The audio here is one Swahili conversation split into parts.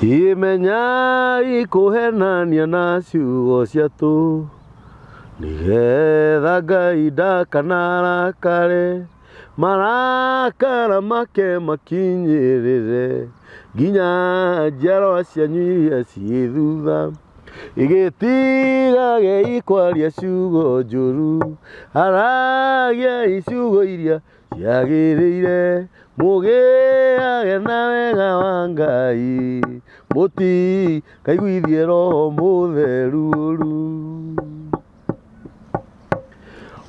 imenya ikuhenania na ciugo ciatu nigetha Ngai ndakanarakare marakara make makinyirire nginya njiarwa cianyu iria ciĩ thutha igĩtigage ikwaria ciugo njũru aragia ciugo iria ciagĩrĩire mũgĩage na wega wa Ngai mũtikaiguithie Roho Mũtheru ũru.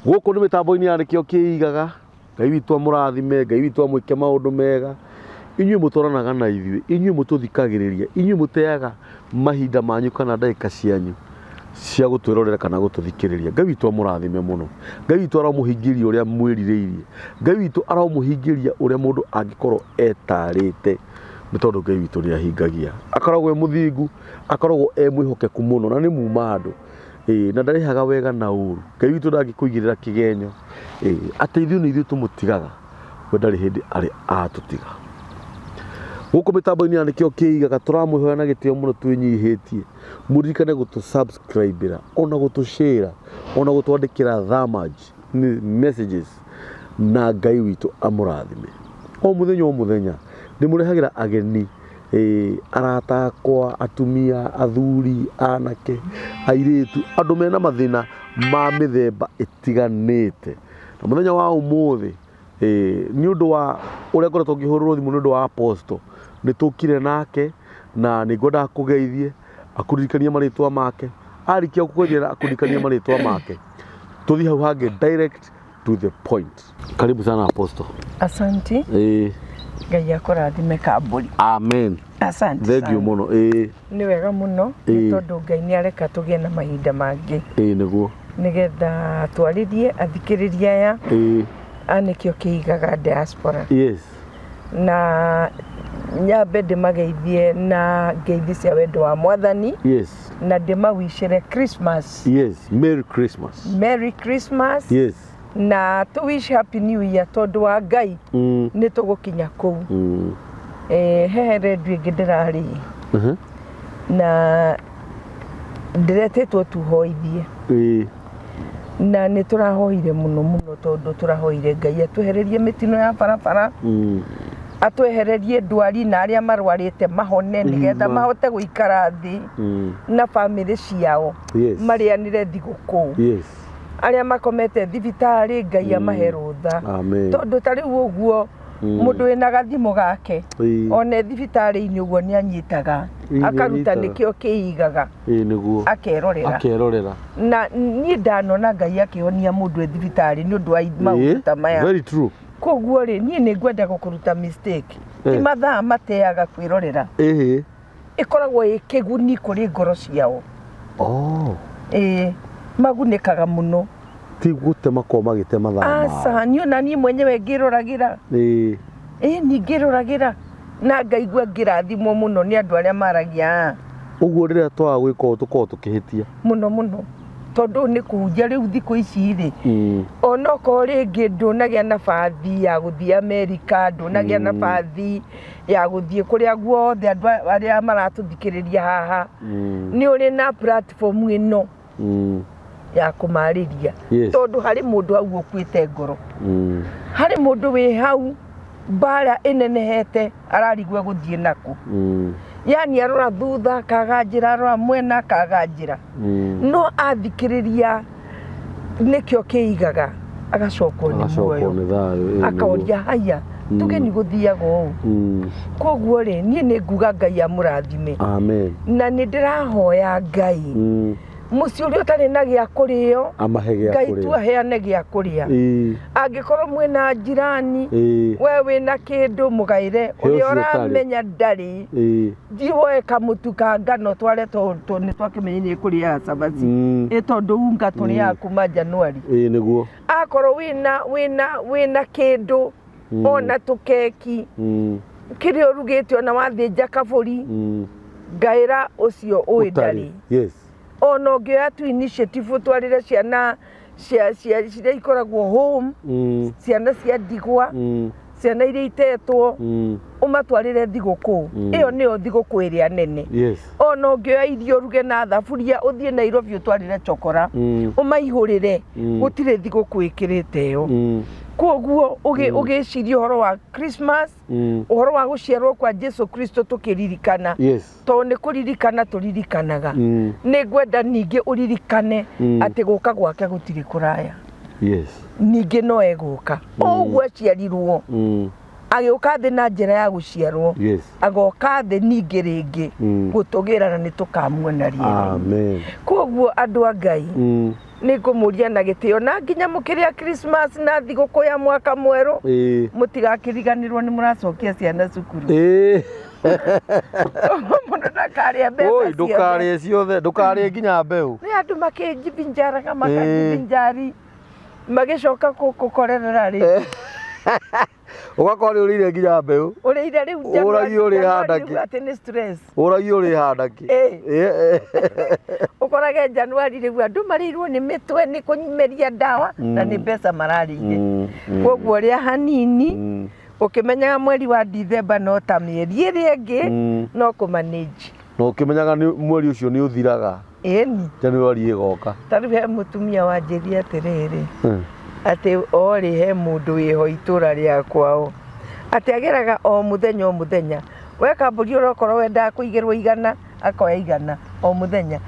Gũkũ nĩ mĩtambo-inĩ ya nĩkĩo kĩigaga. Ngai witũ amũrathime, Ngai witũ amwĩke maũndũ mega. Inyuĩ mũtwaranaga na ithuĩ, inyuĩ mũtũthikagĩrĩria, inyuĩ mũteaga mahinda manyu kana ndagĩka cianyu cia gũtwĩrorera kana gũtũthikĩrĩria. Ngai witũ amũrathime mũno. Ngai witũ aramũhingĩria ũrĩa mwĩrirĩirie. Ngai witũ aramũhingĩria ũrĩa mũndũ angĩkorwo etarĩte, nĩ tondũ Ngai witũ nĩ ahingagia. Akoragwo e mũthingu, akoragwo e mwĩhokeku mũno na nĩ muma andũ. Na ndarĩhaga wega na ũru. Ngai witũ ndangĩkũigĩrĩra kĩgenyo. Atĩ ithuĩ nĩ ithuĩ tũmũtigaga, we ndarĩ hĩndĩ arĩ atũtiga. Gũkũ mĩtambo-inĩ ya nĩkĩo kĩigaga, tũramũhoya na gĩtĩo mũno twĩnyihĩtie. Mũririkane gũtũ-subscribe-ĩra, ona gũtũ-share, ona gũtwandĩkĩra messages, na Ngai witũ amũrathime. O mũthenya ndĩmũrehagĩra ageni, arata akwa, atumia, athuri, anake, airĩtu, andũ mena mathĩna ma mĩthemba ĩtiganĩte. Na mũthenya wa ũmũthĩ, nĩ ũndũ wa ũrĩa ngoretwo ngĩhũrĩrwo thimũ nĩ ũndũ wa apostle, nĩ tũkire nake na nĩ ngwendaga kũgeithie akũririkanie marĩtwa make. Arĩkia gũkũgeithia akũririkanie marĩtwa make, tũthiĩ hau hangĩ direct to the point. Karibu sana apostle. Asante. Ngai akũrathime kambũri. Amen. Asante. Thank you mũno. Nĩ wega mũno nĩ tondũ Ngai nĩ areka tũgĩe na mahinda mangĩ. Nĩguo. Nĩgetha twarĩrie athikĩrĩria aya anĩkĩo kĩigaga diaspora. Yes. Na nyambe ndĩmageithie na ngeithi cia wendo wa Mwathani. Yes. Na ndĩmawicĩre Christmas. Yes. Merry Christmas. Merry Christmas. Yes. Na to wish happy new year tondũ wa Ngai nĩ tũgũkinya kũu. He redio ĩngĩ ndĩrarĩ na ndĩretĩtwo tuhoithie. Na nĩ tũrahoire mũno tondũ tũrahoire Ngai atwehererie mĩtino ya barabara, atwehererie ndwari na arĩa marwarĩte mahone nĩgetha mahote gũikara thĩ na bamĩrĩ ciao marĩanĩre thigũkũ. Arĩa makomete thibitarĩ Ngai amahe rũtha, tondũ ta rĩu ũguo mũndũ wĩna gathimo gake ona thibitarĩ-inĩ ũguo nĩ anyitaga akaruta nĩkĩo kĩigaga akerorera. Na niĩ ndanona Ngai akĩhonia mũndũ e thibitarĩ nĩ ũndũ wa maũndũ ta maya. Very true. Koguo rĩ niĩ nĩ ngwenda gũkũruta mistake, ti mathaa mateaga kwĩrorera, ĩkoragwo ĩ kĩguni kũrĩ ngoro ciao. Magunĩkaga mũno, ti gũte makoo magĩte mathaa mao. Aca niĩ ona niĩ mwenyewe ngĩroragĩra, nĩ ngĩroragĩra na ngaigua ngĩrathimwo mũno nĩ andũ arĩa maragia. Ũguo rĩrĩa twaga gwĩka ũũ tũkoragwo tũkĩhĩtia mũno tondũ nĩ kũhunjia rĩu thikũ ici rĩ, ona okorwo rĩngĩ ndũnagĩa nabathi ya gũthiĩ Amerika, ndũnagĩa nabathi ya gũthiĩ kũrĩa guothe andũ arĩa maratũthikĩrĩria haha, nĩ ũrĩ na platform ĩno ya kũmarĩria, tondũ harĩ mũndũ hau ũkuĩte ngoro, harĩ mũndũ wĩ hau mbara ĩnenehete ararigwo gũthiĩ naku, yani arora thutha kaga njĩra, arora mwena kaga njĩra, no athikĩrĩria nĩkĩo kĩigaga agacokwo nĩ muoyo, akaoria haya tũgeni gũthiaga ũũ. Koguo rĩ niĩ nĩ nguga Ngai amũrathime. Amen. Na nĩ ndĩrahoya Ngai mũciĩ ũrĩa ũtarĩ na gĩa kũrĩo Ngai tu aheane gĩa kũrĩa. Angĩkorwo mwĩna njirani we wĩna kĩndũ mũgaĩre, ũrĩa ũramenya ndarĩ thiĩ woe kamũtu ka ngano tware nĩ twakĩmenye kũrĩa cabaci, tondũ unga tũrĩaga kuma Januari. Nĩguo akorwo wĩna kĩndũ ona tũkeki kĩrĩa ũrugĩte ona wathĩnja kabũri ngaĩra ũcio ũĩ ndarĩ. Ona ũngĩoya tu initiative ũtwarĩre ciana ciria ikoragwo home, ciana cia ndigwa ciana iria itetwo umatwarire thiguku iyo niyo thiguku iria nene ona ungioya irio ruge na thaburia uthie Nairobi utwarire chokora umaihurire gutire thiguku ikirite yo koguo ugiciria horo wa Christmas horo wa guciarwo kwa Jesu Kristo tukiririkana to ni kuririkana turirikanaga ni gwenda ningi uririkane ati guka gwake gutire kuraya ningi no eguka oguo aciarirwo agiuka thi na njira ya guciarwo agoka thi ningi ringi gutugira na nitukamuona rieri koguo andu a Ngai ni ngumuria na gitio na nginya mukiria Christmas na thiguku ya mwaka mweru mutigakiriganirwo ni muracokia ciana cukuru mundu ndakaria mbeca oi ndukarie ciothe ndukarie nginya mbeu ni andu makijibinjaraga makajibinjari magicoka kukorerera ri ugakora urire nginya mbeu urire riu uragi uri handaki ati ni stress uragi uri handaki ukorage Januari riu andu marirwo ni mitwe ni kunyimeria ndawa na ni mbeca mararige koguo ria hanini ukimenyaga mweri wa December no ta mieri iri ingi no kumanage no ukimenyaga mweri ucio ni uthiraga eni Januari igoka tariu he mutumia wanjiria atiriri ati ori he mundu wiho itura ria kwao ati ageraga o muthenya weka mburi urokorwo wenda kuigirwo igana akoya igana o muthenya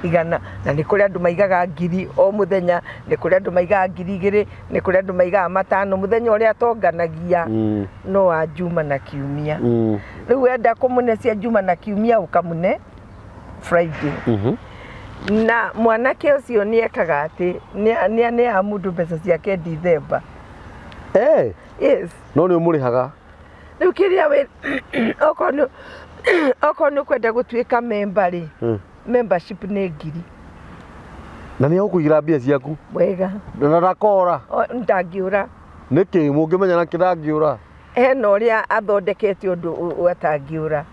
igana na ni kuri andu maigaga ngiri o muthenya ni kuri andu maigaga ngiri igiri ni kuri andu maigaga matano muthenya uria tonganagia no wa Juma na Kiumia riu wenda kumunecia Juma na Kiumia ukamune Friday na mwanake ucio ni ekaga ati ni amundu mbeca ciake December yes no ni umurihaga riu kiria we okono kwenda gutuika member ri membership ni ngiri na ni ukugira mbia ciaku wega na rakora ndangiura niki mungimenya na kirangiura eno uria athondekete undu atangiura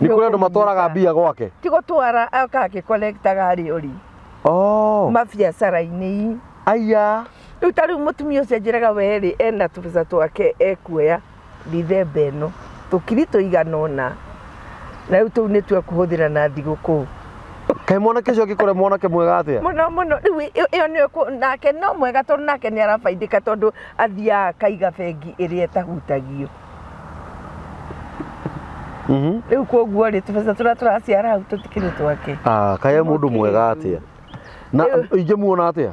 ni kuri andu matwaraga mbia gwake tigo twara akake collectaga ri uri mabiacara-ini aya riu tariu mutumia ucio njiraga weri ena tubeca twake ekuoya December eno tukirito iganona na riu tu ni twe kuhuthira na thiguku kai mwanake ucio gikore mwanake mwega atia muno riu iyo ni nake no mwega tondu nake ni arabaindika tondu athia kaiga bengi iria etahutagio riu koguo ri tubeca turia turaciara hau tutikiri twake kai mundu mwega atia na ingimuona atia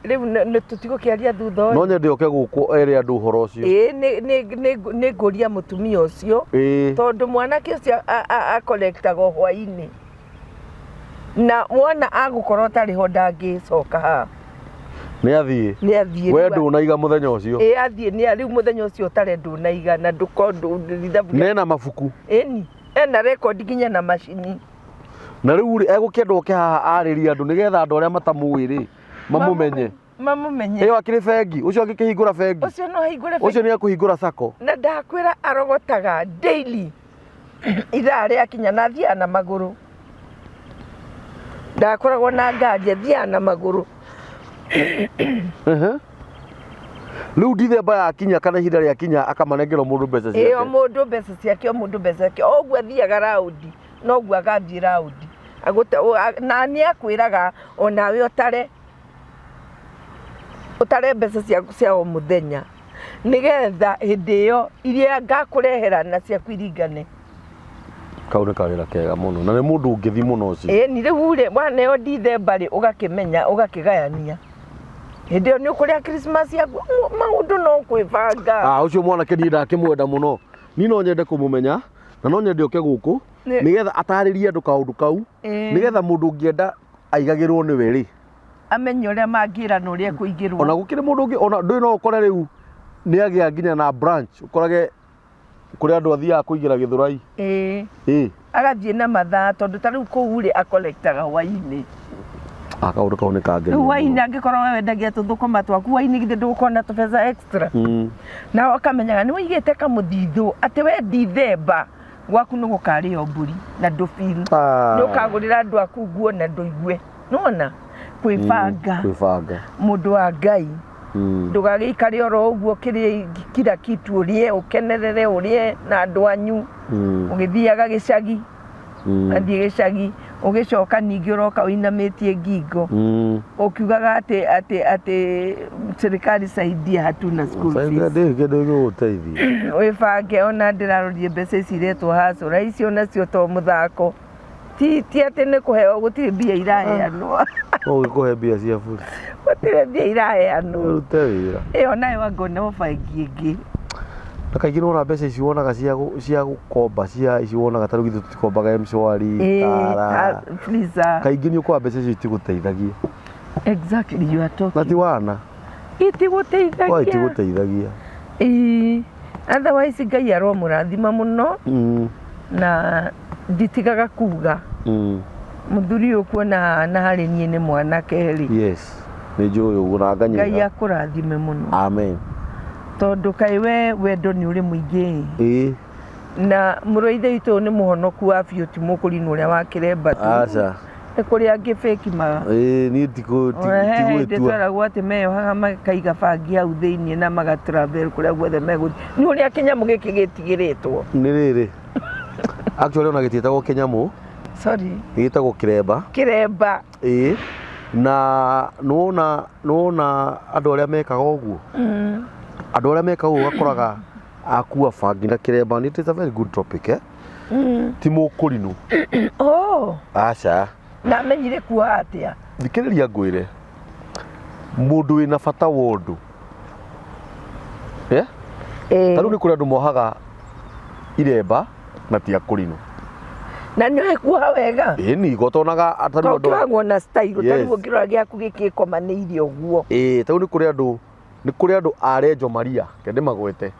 riu ni tutigukiaria thutha no nyende oke guku ere andu horo ucio ni nguria mutumia ucio tondu mwanake ucio a collectaga hwaini na wona agukorwo tariho ndangicoka ha ni athie we ndunaiga muthenya ucio athie ni riu muthenya ucio tare ndunaiga na ndukondu nena mabuku eni ena record nginya na machini na riu ri egukienda oke haha ariria andu nigetha andu aria matamuiri mamumenye iyo akiri bengi ucio angikihingura bengi ucio no hingure bengi ucio ni akuhingura sako na ndakwira arogotaga daily ithaa ria kinya na thia na maguru ndakoragwo na ngari thia na maguru riu December yakinya kana ihinda ria kinya akamanengera mundu mbeca ciake iyo mundu mbeca ciake mundu mbeca ciake oguo thiaga raundi no guo agathie raundi na ni akwiraga onawe utare mbeca ciaku cia o muthenya nigetha hindi iyo iria ngakurehera na ciaku iringane kau ni karira kega muno na ni mundu ungithi muno ucio ni riu ri bwana yo December ri ugakimenya ugakigayania hindi iyo ni ukuria Christmas yaku maundu no kwibanga ucio mwanake ni ndakimwenda muno ni no nyende kumumenya na no nyende oke guku nigetha ataririe andu kaundu kau nigetha mundu ungienda aigagirwo ni we ri amenye uria mangira no ria kuingirwo ona gukire mundu ungi ona ndui no ukore riu ni agia nginya na branch ukorage kuri andu athia kuigira Githurai agathie na mathaa tondu tariu kuu ri acollectaga hwaini akaundu kau ni kange hwaini angikorwo we wendagia tuthukuma twaku hwaini githe ndukona tubeca extra na akamenyaga ni wigite kamuthithu ati we December gwaku ni gukario mburi na ndufiri ni ukagurira andu aku nguo na nduigue nona kwibanga kwibanga mundu wa Ngai ndugagikare oro uguo kira kitu urie ukenerere urie na andu anyu ugithiaga gicagi athie gicagi ugicoka ningi uroka uinamitie ngingo ukiugaga ati serikali saidia hatuna school fees wibange ona ndirarorie mbeca ici iretwo hasura icio nacio to muthako ti ati ni kuheo gutiri mbia iraheanwo ugikuhe mbia cia buri gutiri mbia iraheanwo urute wira iyo nayo wangona mubangi ingi na kaingĩ nona mbeca ici wonaga cia gũkomba ici wonaga tarĩu githĩ tutikombaga mshwari tara kaingĩ nĩ ũkoa mbeca icio itigũteithagia exactly you are talking na ti wana itigũteithagia otherwise Ngai aro mũrathima mũno na nditigaga kuga muthuri ukuona na harĩ niĩ nĩ mwanake ri yes nĩ njũĩ ũguo na nganyĩra Ngai akũrathime mũno amen tondu kai wendo ni uri muingi na muroithe witũ nĩ muhonoku wa biũ ti mũkũrinũ ũrĩa wa kĩremba tu aca nĩ kũrĩ angĩ fake ma niĩ tigwĩtua ndĩtwaragwo atĩ meyohaga makaiga bangi hau thĩinĩ na magatravel kũrĩa guothe megũthiĩ nĩ ũrĩa kĩnyamũ gĩkĩ gĩtigĩrĩtwo nĩ rĩrĩ actually ona gĩtiĩtagwo kĩnyamũ sorry gĩtagwo kĩremba na nona andũ arĩa mekaga ũguo andũ arĩa mekaga ũguo gakoraga akua bangi na kĩremba nĩ it's a very good topic ti mũkũrinũ aca na menyire kuoha atĩa thikĩrĩria ngwĩre mũndũ wĩna bata wa ũndũ tarĩu nĩ kũrĩ andũ mohaga iremba na ti akũrinũ na nĩ kuoha wega ni gotonaga tarĩu andũ na style tarĩu ũngĩrora gĩaku gĩkĩkomanĩire ũguo tarĩu nĩ kũrĩ andũ arenjo Maria kende magwete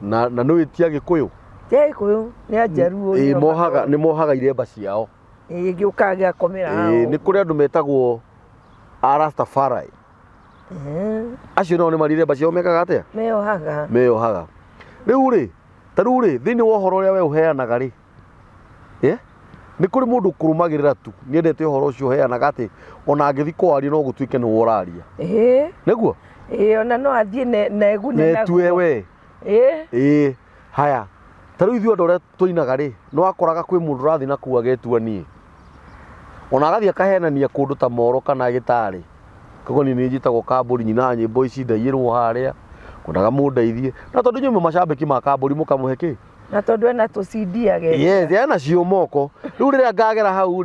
na nĩ wĩtia Gĩkũyũ nĩ Ajaruo nĩ mohaga iremba ciao gĩũkaga gĩakomera hao nĩ kũrĩ andũ metagwo Rastafari acio nao nĩ marĩ iremba ciao mekaga atĩa meyohaga rĩu tarĩu thĩinĩ wa ũhoro ũrĩa we ũheanaga nĩ kũrĩ mũndũ kũrũmagĩrĩra tu nĩendete ũhoro ũcio ũheanaga atĩ ona angĩthiĩ kwaria no gũtuĩke nĩwe ũraria nĩguo ona no athiĩ na egune netue we haya tarĩu ithuĩ andũ arĩa tũinaga nĩ wakoraga kwĩ mũndũ ũrathiĩ na kuu agetua niĩ ona agathiĩ akahenania kũndũ ta Moro kana Gĩtarĩ koguo niĩ nĩ njĩtagwo Kambũri nyina nyĩmbo ici ndaiyĩrwo harĩa kwendaga mũndeithie na tondũ inyuĩ macambĩki ma Kambũri mũkamũhe kĩ na tondu ena tucidi age ena cio moko riu riria ngagera hau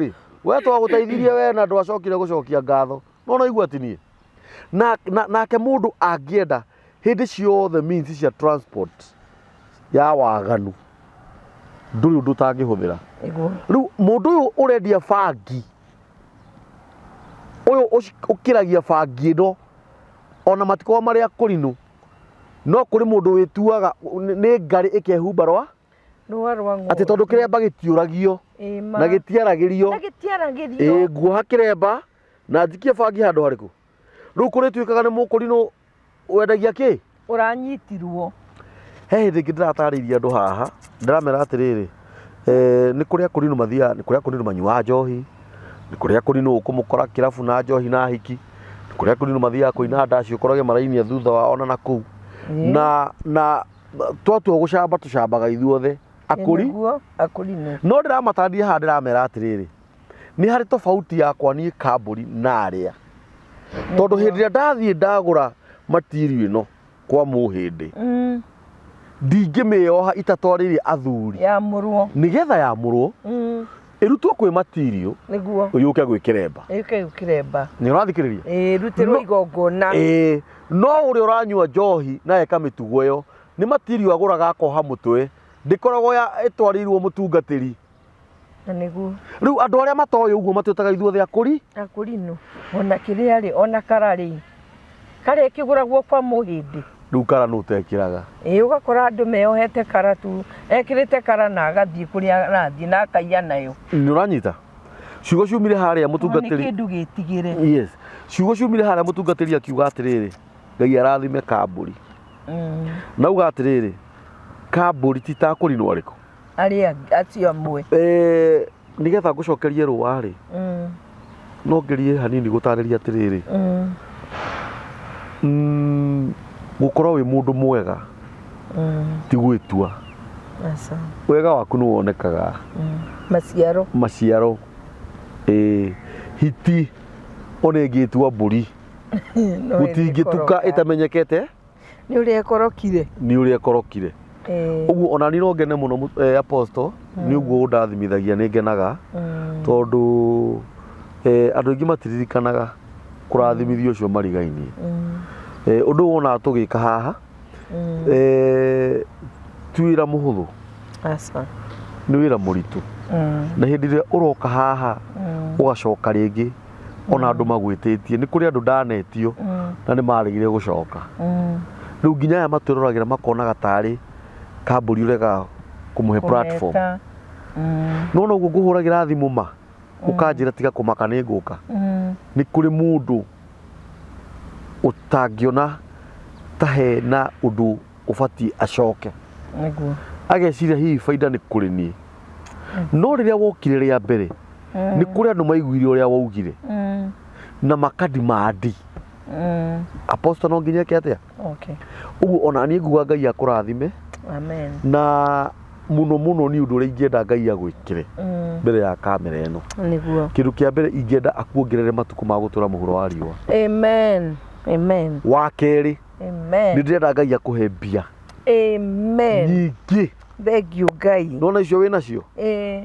we twagũteithirie we na ndwacokire gũcokia ngatho no igua tinie nake mundu angĩenda hindi ciothe means cia transport ya waganu nduri undu tangĩhũthĩra riu mundu uyu urendia bangi uyu ukiragia bangi ndo ona matiko maria kũrinũ no kuri mundu wituaga ni ngari ikehumba rwa ati tondu kiremba gitiuragio na gitiaragirio nguoha kiremba na njikie bangi handu hariku riu kuri tuikaga ni mukurino wendagia ki uranyitirwo he hindi ngiratariria andu haha ndiramera atiriri ni kuri akurino mathia ni kuri akurino manyua njohi ni kuri akurino ukumukora kirabu na njohi na hiki ni kuri akurino mathia kuina ndaci ukorage marainia thutha wa ona na kuu na twatua gucamba tucambaga ithuothe akuri no ndiramatandie ha ndiramera atiriri ni hari tofauti yakwa ni Kambũri na aria tondu hindi ria ndathie ndagura material ino kwa muhindi ndingĩmĩoha itatwarĩire athuri yamũrwo nigetha yamũrwo irutwo kwĩ material niguo yuke gwĩkĩremba nĩ ũrathikĩrĩria rutirwo igongona no ũrĩa ũranyua njohi na eka mĩtugo ĩyo nĩ material agũraga akoha mũtwe ndĩkoragwo ĩtwarĩirwo mũtungatĩri na niguo rĩu andũ arĩa matoĩ ũguo matwĩtaga ithuothe akũrinũ ona kĩrĩa rĩ ona kararĩ karĩ kĩgũragwo kwa mũhĩndĩ rĩu kara nũ tekĩraga ũgakora andũ meyohete kara tu ekĩrĩte kara na agathiĩ kũrĩa arathiĩ na akaiya nayo nĩ ũranyita ciugo ciumire harĩa mũtungatĩri nĩ kĩndũ gĩtigĩre yes ciugo ciumire harĩa mũtungatĩri akiuga atĩrĩrĩ Ngai arathime Kambũri na uga atĩrĩrĩ Kambũri ti ta kũrinũ arĩkũ arĩa acio amwe nigetha ngũcokerie rũa-rĩ no ngerie hanini gũtarĩria atĩrĩrĩ gukorwo wi mundu mwega ti gwitua wega waku ni wonekaga maciaro hiti ona ingitua mburi gutingituka itamenyekete ni uria ekorokire uguo ona ni no ngene muno apostle ni uguo ndathimithagia ni ngenaga tondu andu aingi matiririkanaga kurathimithio ucio marigainie undu wona tugika haha ti wira muhuthu ni wira muritu na hindi ria uroka haha ugacoka ringi ona andu magwititie ni kuri andu ndanetio na ni marigire gucoka riu nginya aya matwiroragira makonaga tari kamburi urega kumuhe platform no guo nguhuragira thimu ma ukanjira tiga kumaka ni nguka ni kuri mundu utangiona tahe na undu ubati acoke ageciria hihi faida ni kuri nie no riria wokire ria mbere ni kuri andu maiguire uria waugire na makadimandi apostle no nginya ke atia uguo ona ni nguga Ngai akurathime na muno ni undu uri ingienda Ngai agwikire mbere ya kamera eno kindu kia mbere ingienda akuongerere matuku ma gutura muhuro wa riwa wa keri ni ndirenda Ngai akuhe mbia nyingi thank you Ngai nona icio wina cio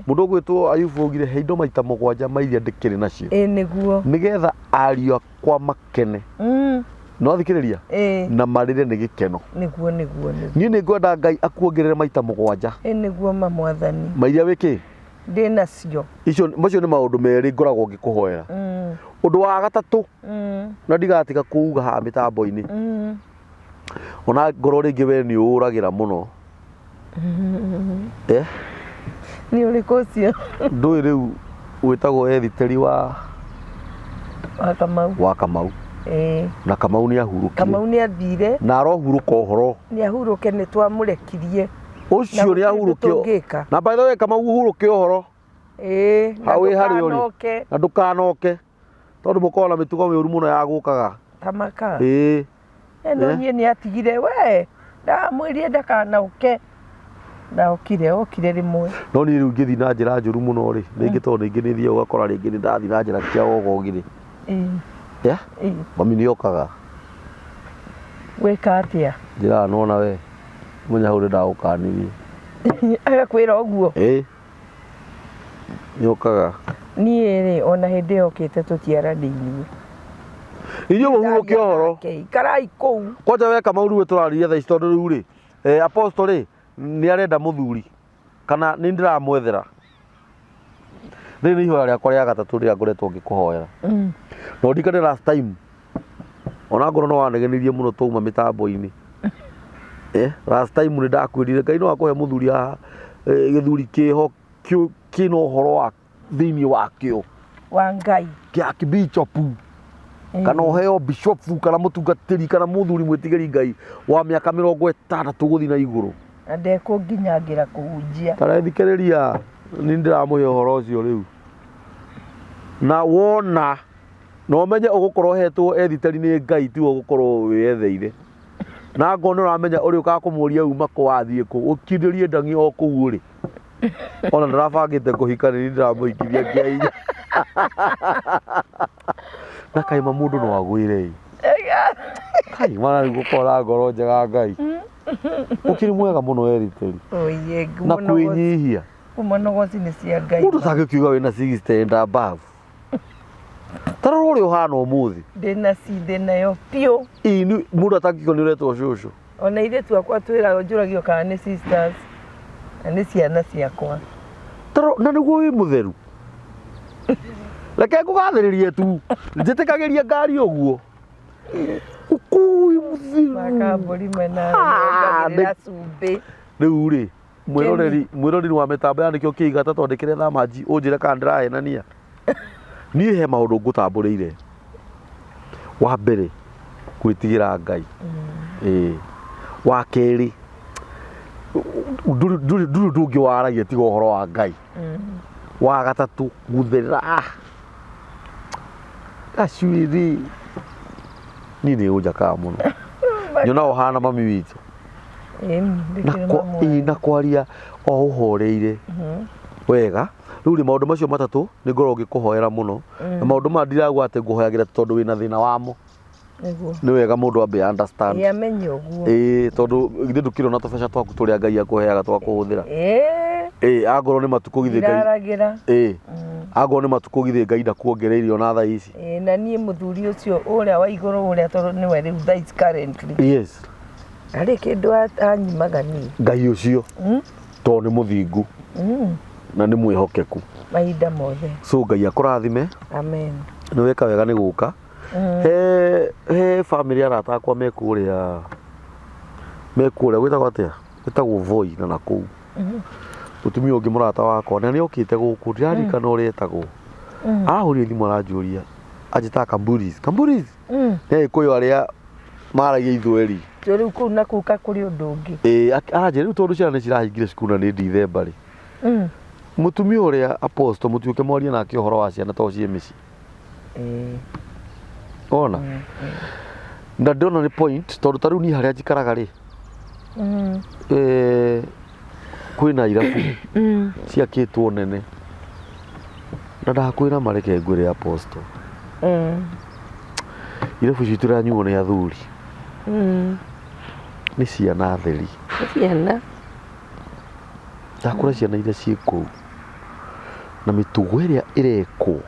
mundu ugwitwo Ayubu ugire he indo maita 7 mairia ndikiri nacio niguo nigetha ario akwa makene no thikiriria na marire ni gikeno niguo ni ngwenda Ngai akuongerere maita 7 niguo mamwathani mairia wiki ndina cio icio macio ni maundu meri ngoragwo ngikuhoera undu wa gatatu na ndigatiga kuuga ha mitambo-ini ona ngoro ringi we ni uragira muno ni uriku cio ndui riu witagwo editeri wa Kamau na Kamau ni ahurukie Kamau ni athire na arohuruka uhoro ni ahuruke ni twamurekirie ucio ni ahuruke na by the way Kamau uhuruke uhoro hawi hari uri na ndukanoke tondu mukona mitugo miuru muno ya gukaga tamaka no nie ni atigire we ndamwirie ndakanauke okire rimwe no ni riu ngithi na njira njuru muno ri ringi tondu ingi ni thia ugakora ringi ni ndathi na njira kia ogogire mami ni okaga gwika atia njira nona we munya huri ndaukanirie agakwira uguo ni okaga nie ri ona hindi okite tutiaranirie inyo muhuruke uhoro karai kou kwanja we Kamau riu turariria tha tondu riu ri apostle ri ni arenda muthuri kana ni ndiramwethera riu ni ihoya riakwa ria gatatu ria ngoretwo ngikuhoera no ndikane last time ona ngoro no wanegenirie muno tuma mitambo-ini last time ni ndakwirire Ngai no akuhe muthuri haha githuri kiho kino uhoro wa thiini wakio wa Ngai kia kibichopu kana uheo bishopu kana mutungatiri kana muthuri mwitigiri Ngai wa miaka 60 guthi na iguru ande kunginyangira kuhunjia tarethikiriria ni ndiramuhe uhoro ucio riu na wona no menye ugukorwo hetwo editeri ni Ngai ti ugukorwo wetheire na ngono uramenya uri ukakumuria uma kwathie ku ukindirie ndangi o kuu ri ona ndarabangite kuhika ni ndiramuikithia Ngai na kaima mundu no agwire kai mara gukora ngoro njega Ngai ukiri mwega muno editeri na kwinyihia umanogoci ni cia Ngai mundu tagikiuga wina 60 and above taroro uri uhana umuthi ndina yo pio ini mundu atakiko ni uretwo cucu ona ire tu akwa twira njuragio kana ni sisters ani ciana ciakwa taro na niguo wi mutheru reke ngugathiririe tu njitikagiria ngari uguo ukui muthiru makamburi mena ngagirira cumbi riu ri mwiroreri wa mitambo ya nikio kiigata twandikire thamaji unjire kana ndirahenania nie he maundu ngutamburiire wa mbere gwitigira Ngai wa keri nduru ndungi waragia tiga uhoro wa Ngai wa gatatu gutherera acwiri ni unjakaga muno nyona ohana mami witu na kwaria o uhoreire wega riu maundu macio matatu ni ngoro ngikuhoera muno na maundu ma ndiragwa ati nguhoyagira tondu wina thina wamo ni wega mundu ambe understand amenye uguo tondu githe ndukirona tubeca twaku turia Ngai akuheaga twa kuhuthira agoro ni matuku githe Ngai agoro ni matuku githe Ngai ndakuongereire ona tha ici na nie muthuri ucio uria wa iguru uria tondu ni we riu tha is currently yes ari kindu anyimagani Ngai ucio to ni muthingu na ni mwihokeku mahinda mothe so Ngai akurathime amen ni weka wega ni guka he family arata akwa mekuria gwitagwo atia gwitagwo Voi na nakuu mutumia ungi murata wakwa na ni okite guku ndirarikana uria etagwo ahuri thimu aranjuria ajita kamburis ne kuyo aria maragia ithweri riu kuu na kuka kuri undu ungi aranjira riu tondu ciana ni cirahingire cukuru na ni December ri mutumia uria apostle mutuke moria nake uhoro wa ciana to cie mici ona na ndona ni point tondu ta riu ni haria njikaraga ri kwina irabu ciakitwo nene na ndakwira mareke ngwire apostle irabu citu ranyuo ni athuri ni ciana theri ciana ndakura ciana iria ciĩ kũu na mĩtugo ĩrĩa ĩrekwo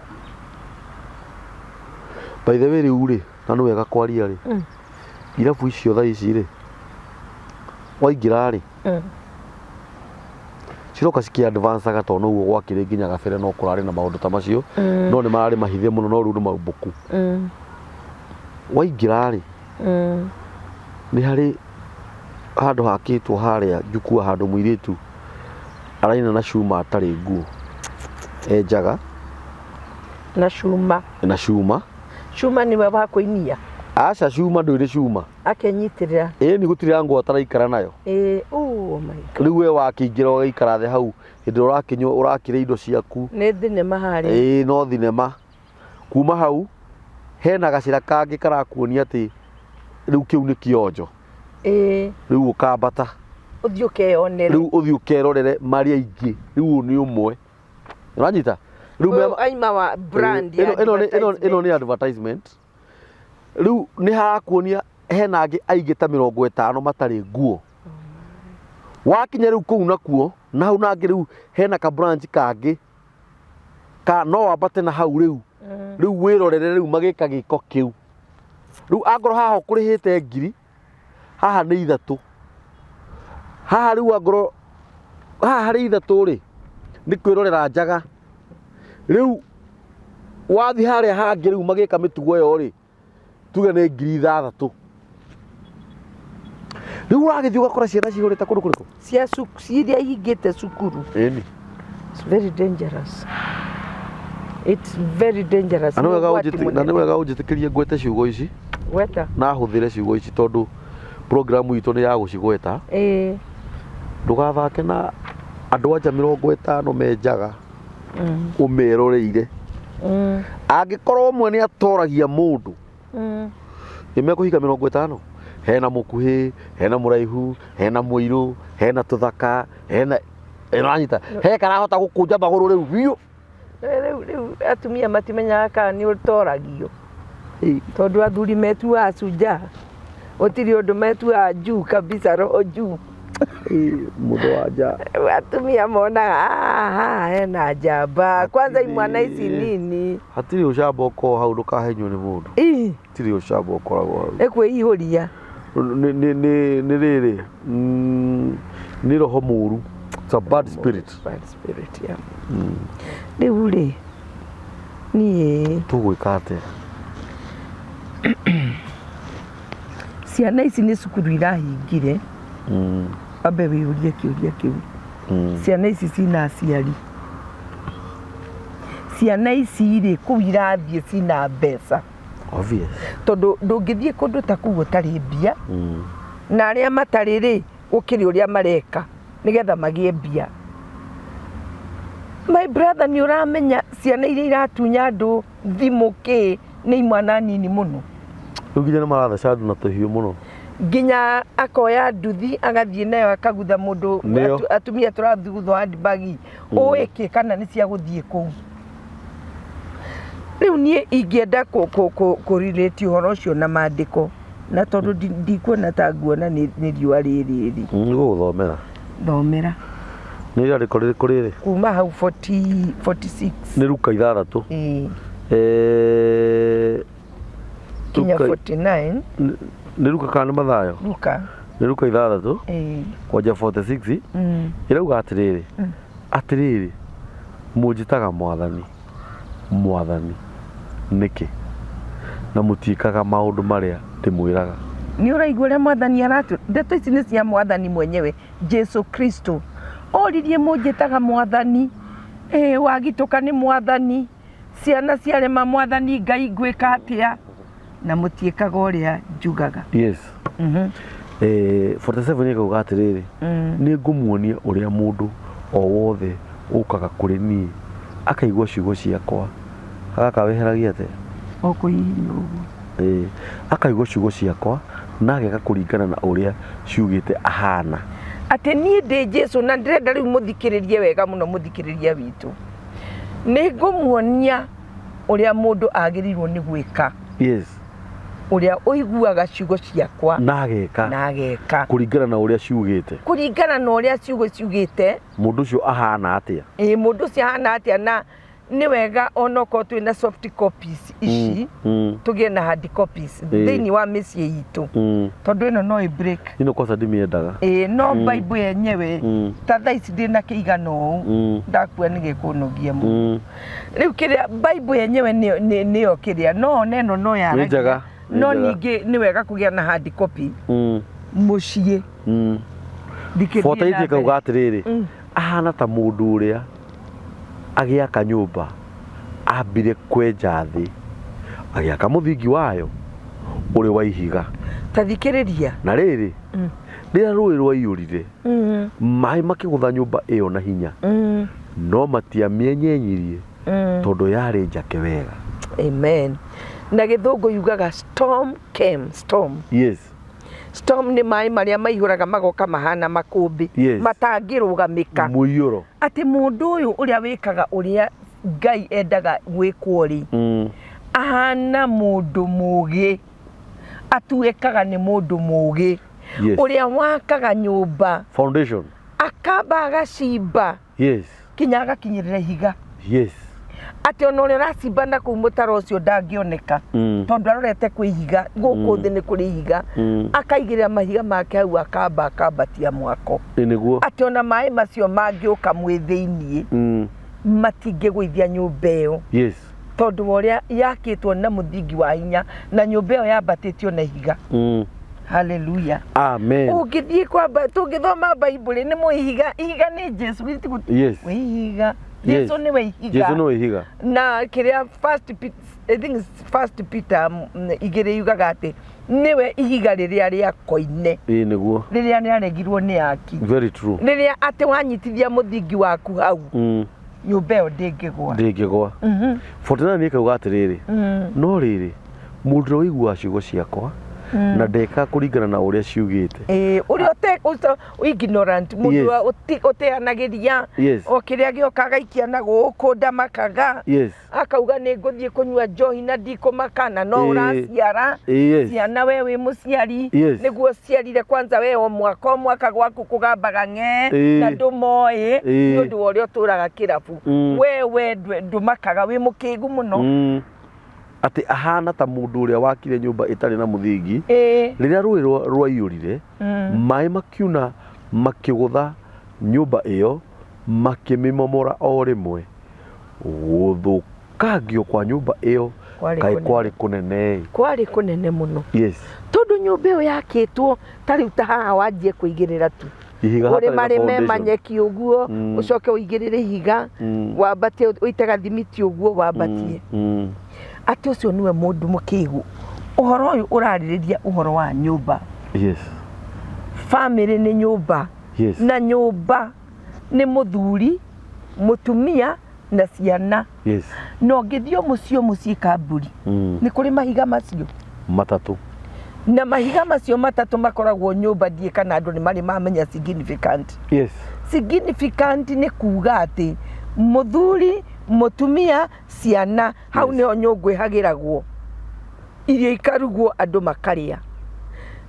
by the way rĩu rĩ na nĩ wega kwaria rĩ irabu icio tha ici rĩ waingĩra rĩ ciroka cikĩ-advance-aga tondũ ũguo gwakĩrĩ nginya gabere no kũrarĩ na maũndũ ta macio no nĩ mararĩ mahithe mũno no rĩu nĩ maũmbũku waingĩra rĩ nĩ harĩ handũ hakĩtwo harĩa njukua handũ mũirĩtu araina na cuma atarĩ nguo enjaga na cuma niwe wa kũinia aca cuma ndũrĩ cuma akenyitirira ni gũtirĩ ngo ataraikara nayo oh my god rĩu we wakĩingĩra ũgaikara thĩ hau hĩndĩ ũrakĩnyua ũrakĩrĩa indo ciaku nĩ thinema harĩ no thinema kuma hau hena gacĩra kangĩ karakuonia atĩ rĩu kĩu nĩ kĩonjo rĩu ũkambata ũthiĩ ũkerorere marĩ aingĩ rĩu nĩ ũmwe ũranyita rĩu aima wa brand ĩno nĩ advertisement rĩu nĩ harakuonia hena angĩ aingĩ ta 50 matarĩ nguo wakinya rĩu kũu nakuo na hau nangĩ rĩu hena ka branch kangĩ no wambate na hau rĩu wĩrorere rĩu magĩka gĩko kĩu rĩu angorwo haha ũkũrĩhĩte ngiri haha nĩ 3 haha rĩu angorwo haha harĩ 3 rĩ nĩ kwĩrorera njaga rĩu wathi harĩa hangĩ rĩu magĩka mĩtugo ĩyo rĩ tuge nĩ 6,000 rĩu ũragĩthiĩ ũgakora ciana cihũrĩte kũndũ kũrĩkũ ciria ihingĩte cukuru it's very dangerous na nĩ wega ũnjĩtĩkĩrie ngwete ciugo ici na hũthĩre ciugo ici tondũ programu itũ nĩ ya gũcigweta ndũgathake na andũ anja 50 menjaga ũmeroreire angĩkorwo ũmwe nĩ atoragia mũndũ nĩmekũhika 50 hena mũkuhĩ hena mũraihu hena mũirũ hena tũthaka hena ũranyita he karahota gũkũnja magũrũ rĩu biũ rĩu atumia matimenyaga kana nĩ ũtoragio tondũ athuri metuaga cunja gũtirĩ ũndũ metuaga juu kabisa roho juu mũndũ wa nja atumia monaga hena njamba kwanza imwana ici nini hatirĩ ũcamba ũkoragwo hau ndũkahenywo nĩ mũndũ hatirĩ ũcamba ũkoragwo hau ĩkwĩihũria nĩ rĩrĩ nĩ roho mũru it's a bad spirit yeah rĩu rĩ niĩ tũgwĩka atĩa ciana ici nĩ cukuru irahingire ambe wĩyũrie kĩũria kĩu ciana ici cina aciari ciana ici rĩ kũu irathiĩ cina mbeca tondũ ndũngĩthiĩ kũndũ ta kũu gũtarĩ mbia na arĩa matarĩ rĩ gũkĩrĩ ũrĩa mareka nĩgetha magĩe mbia my brother nĩ ũramenya ciana iria iratunya andũ thimũ nĩ imwana nini mũno rĩu nginya nĩ maratheca andũ na tũhiũ mũno nginya akoya nduthi agathie nayo akagutha mundu atumia turathugutha handbagi uike kana ni cia guthie kou riu nie ingienda ku relate uhoro ucio na maandiko na tondu ndikuona ta nguona ni riua riri nguthomera thomera ni rari kuriri kuma hau 46 ni Luka 6 kinya 49 ni Luka kana Mathayo ni Luka 6 kwanja 46 irauga atiriri munjitaga mwathani niki na mutiikaga maundu maria ndimwiraga ni uraigua ria mwathani aratu ndeto ici ni cia mwathani mwenyewe Jesu Kristo oririe munjitaga mwathani wagituka ni mwathani ciana ciarema mwathani Ngai ngwika atia na mutiikaga uria njugaga 47 ni kuga atiriri ni ngumuonia uria mundu o wothe ukaga kuri ni akaigua ciugo ciakwa agakaweheragia te okuhihinya uguo akaigua ciugo ciakwa na ageka kuringana na uria ciugite ahana ati nie ndi Jesu na ndirenda riu muthikiririe wega muno muthikiriria witu ni ngumuonia uria mundu agirirwo ni gwika uria uiguaga ciugo ciakwa na ageka kuringana na uria ciugo ciugite mundu ucio ahana atia mundu ucio ahana atia na ni wega onoko twina soft copies ici tugie na hard copies thini wa micii itu tondu ino no break ino kosa ndimiendaga no Bible yenyewe ta thaici ndina kiigano ndakua ni gikunogia mu riu kiria Bible yenyewe niyo kiria no neno no ya njaga no ningi ni wega kugia na hard copy mucie fotaithie kauga atiriri ahana ta mundu uria agiaka nyumba ambire kwenja thi agiaka muthingi wayo uri wa ihiga tathikiriria na riri rira rui rwaiyurire mai makigutha nyumba iyo na hinya no matiamienyenyirie tondu yari njake wega amen na githungu yugaga storm came storm ni mai maria maihuraga magoka mahana makumbi matangirugamika muiyuro ati mundu uyu uria wikaga uria Ngai endaga gwikwo ri ahana mundu mugi atuikaga ni mundu mugi uria wakaga nyumba foundation akamba agacimba kinya agakinyirira ihiga ati ono ria racimba na kuu mutaro ucio ndangioneka tondu arorete kwihiga guku thi ni kuri higa akaigirira mahiga make hau akambatia mwako niguo ati ona mai macio mangiuka mwithiini matingigwithia nyumba iyo tondu uria yakitwo na muthingi wa hinya na nyumba iyo yambatitio na higa haleluya amen ungithie kwamba tungithoma Bible ni muihiga ihiga ni Jesu wihiga Jesu ni wihiga na kiria first Peter igire yugaga ati niwe ihiga riria ria koine niguo riria niaregirwo ni aki very true riria ati wanyitithia muthingi waku hau nyumba iyo ndingigwa 49 ni kauga atiriri no riri mundu uigua ciugo ciakwa na ndeka kuringana na uria ciugite uria ignorant mundu uteanagiria o kiria gioka gaikia na guku ndamakaga akauga ni nguthie kunyua njohi na ndikumakana no uraciara ciana we wi muciari niguo ciarire kwanza we o mwaka gwaku kugambaga na ndumoi ni undu uria uturaga kirabu we ndumakaga wi mukigu muno ati ahana ta mundu uria wakire nyumba itari na muthingi riria rui rwaiyurire mai makiuna makigutha nyumba iyo makimimomora o rimwe guthukangio kwa nyumba iyo kai kwari kunene muno tondu nyumba iyo yakitwo tari ta haha wanjie kuigirira tu uri marime manyeki uguo ucoke uigirire ihiga wambatie uitega thimiti uguo wambatie ati ucio niwe mundu mukigu uhoro uyu uraririria uhoro wa nyumba family ni nyumba na nyumba ni muthuri mutumia na ciana no ngithio mucio mucii kamburi ni kuri mahiga macio matatu na mahiga macio matatu makoragwo nyumba ndie kana andu ni mari mamenya significant. Yes. Significant ni kuga ati muthuri mutumia ciana hau ni onyongwe hagiragwo irio ikarugwo andu makaria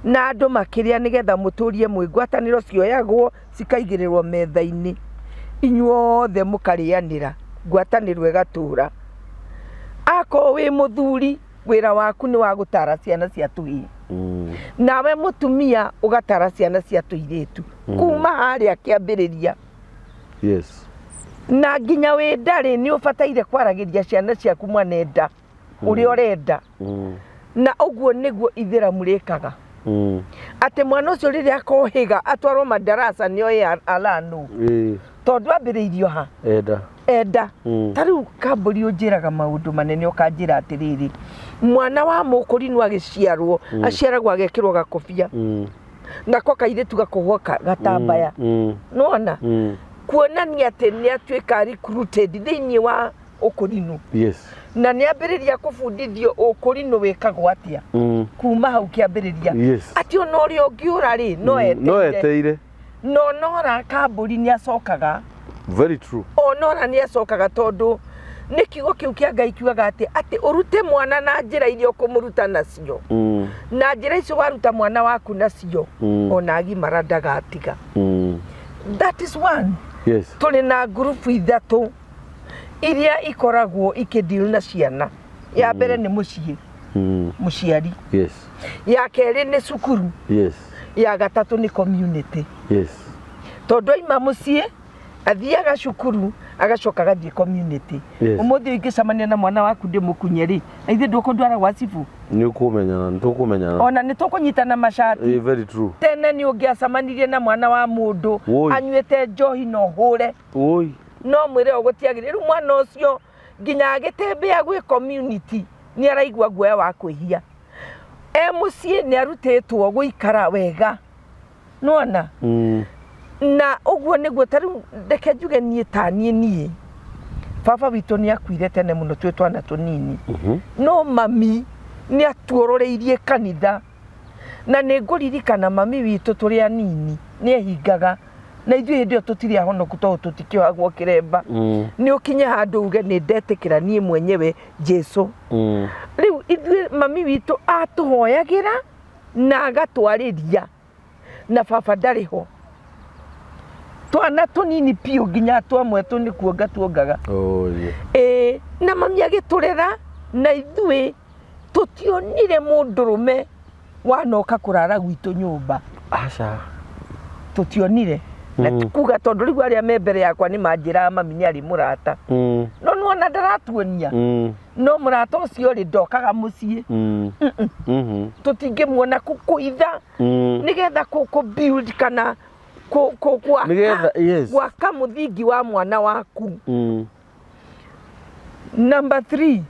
na andu makiria nigetha muturie mwigwataniro cioyagwo cikaigirirwo metha-ini inyuothe mukarianira ngwataniro igatura. Ako wi muthuri wira waku ni wa gutara ciana cia tuhi nawe mutumia ugatara ciana cia tuiretu kuma haria kiambiriria. Yes. Na nginya wi ndari ni ubataire kwaragiria ciana ciaku mwanenda uri orenda na uguo niguo ithiramu rikaga ati mwana ucio riria akohiga atwarwo madarasa nio alanu tondu ambiriirio ha enda tariu kamburi unjiraga maundu manene ukanjira atiriri mwana wa mukuri no agiciarwo aciaragwo agekirwo gakobia nako kairitu gakohwo gatambaya nona kuonania ati ni atuika recruited thiini wa ukurinu. Yes. Na ni ambiriria kubundithio ukurinu wikagwo atia kuma hau kiambiriria. Yes. Ati ono ri ongiura ri no eteire no nora kamburi ni acokaga. Very true. Onora ni acokaga tondu ni kiugo kiu kia Ngai kiugaga ati urute mwana na njira iria ukumuruta nacio na njira icio waruta mwana waku nacio ona agimara ndagatiga. That is one. Yes. Tuli na group ithatu iria ikoragwo ikideal na ciana. Ya mbere ni mucii muciari. Yes. Ya keri ni cukuru. Yes. Ya gatatu ni community. Yes. Tondu ima mucii athiaga cukuru agacoka gathie community. Yes. Umuthi ingicamania na mwana waku ndimukunye ri ithe ndukundwara gwa cibu ni ukumenyana nitukumenyana ona nitukunyitana mashati. Very true. Tene ni ungiacamanirie na mwana wa mundu anyuete njohi no hure no mwire ogutiagiriru mwana ucio nginya agitembea gwi community ni araigwa guoya wa kwihia mucii ni arutitwo guikara wega nona na uguo niguo tariu ndeke njuge nie tanie baba witu ni akuire tene muno twi twana tunini no mami ni atuororeirie kanitha na ni nguririkana mami witu turi anini ni ehingaga na ithuĩ hĩndĩ ĩyo tũtirĩ ahonoku tondũ tũtikĩohagwo kĩremba nĩ ũkinye handũ uge nĩ ndetĩkĩra niĩ mwenyewe Jesu rĩu ithuĩ mami witũ atũhoyagĩra na agatwarĩria na baba ndarĩ ho twana tũnini piũ nginya twamwe tũnĩ kuonga tuongaga na mami agĩtũrera na ithuĩ tũtionire mũndũrũme wanoka kũrara gwitũ nyũmba aca tũtionire na kuga tondu riu aria me mbere yakwa ni manjira mami ni ari murata no nuona ndaratuonia no murata ucio ri ndokaga mucii tutingimuona kuitha nigetha ku build kana gwaka muthingi wa mwana waku. Number 3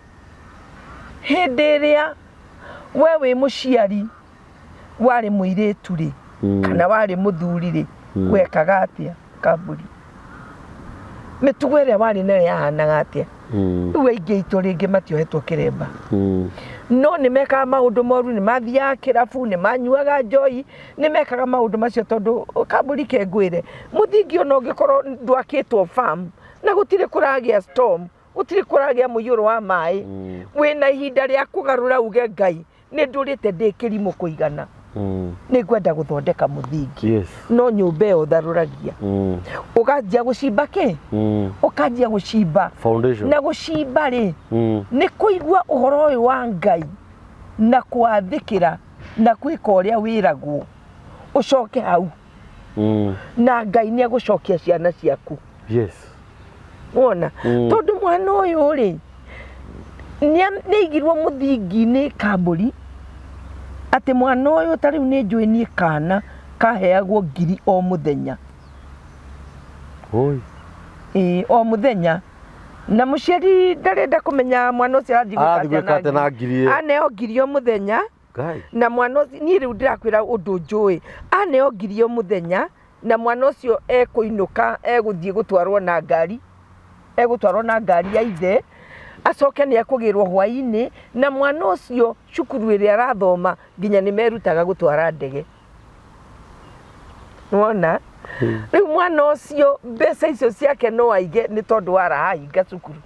hindi iria we wi muciari wari muiritu ri kana wari muthuri ri wekaga atia kamburi mitugo iria wari nayo yahanaga atia riu aingi itu ringi matiohetwo kiremba no ni mekaga maundu moru ni mathiaga kirabu ni manyuaga njoi ni mekaga maundu macio tondu kamburi kengwire muthingi ona ungikorwo ndwakitwo farm na gutire kuragia storm gutire kuragia muyuro wa mai wina ihinda ria kugarura uge Ngai ni ndurite ndikirimo kuigana ni gwenda guthondeka muthingi no nyumba ĩyo tharuragia ukanjia gucimba ki ukanjia gucimba na gucimba ri ni kuigua uhoro uyu wa Ngai na kwathikira na kwika uria wiragwo ucoke hau na Ngai ni agucokia ciana ciaku. Wona tondu mwana uyu ri ni igirwo muthingi ni kamburi ati mwana uyu tariu ni njui ni kana kaheagwo ngiri o muthenya o muthenya na muciari ndarenda kumenya mwana ucio arathigweka na ngiri aneo ngiri o muthenya na mwana ucio ni riu ndirakwira undu njui aneo ngiri o muthenya na mwana ucio ekuinuka eguthie gutwarwo na ngari ya ithe acoke nä akågärwo hwainä na mwana å cio cukuru ä rä arathoma nginya nä merutaga gå twara ndege wona rä u mwana å cio mbeca icio ciake no aige nä tondå arahahinga cukuru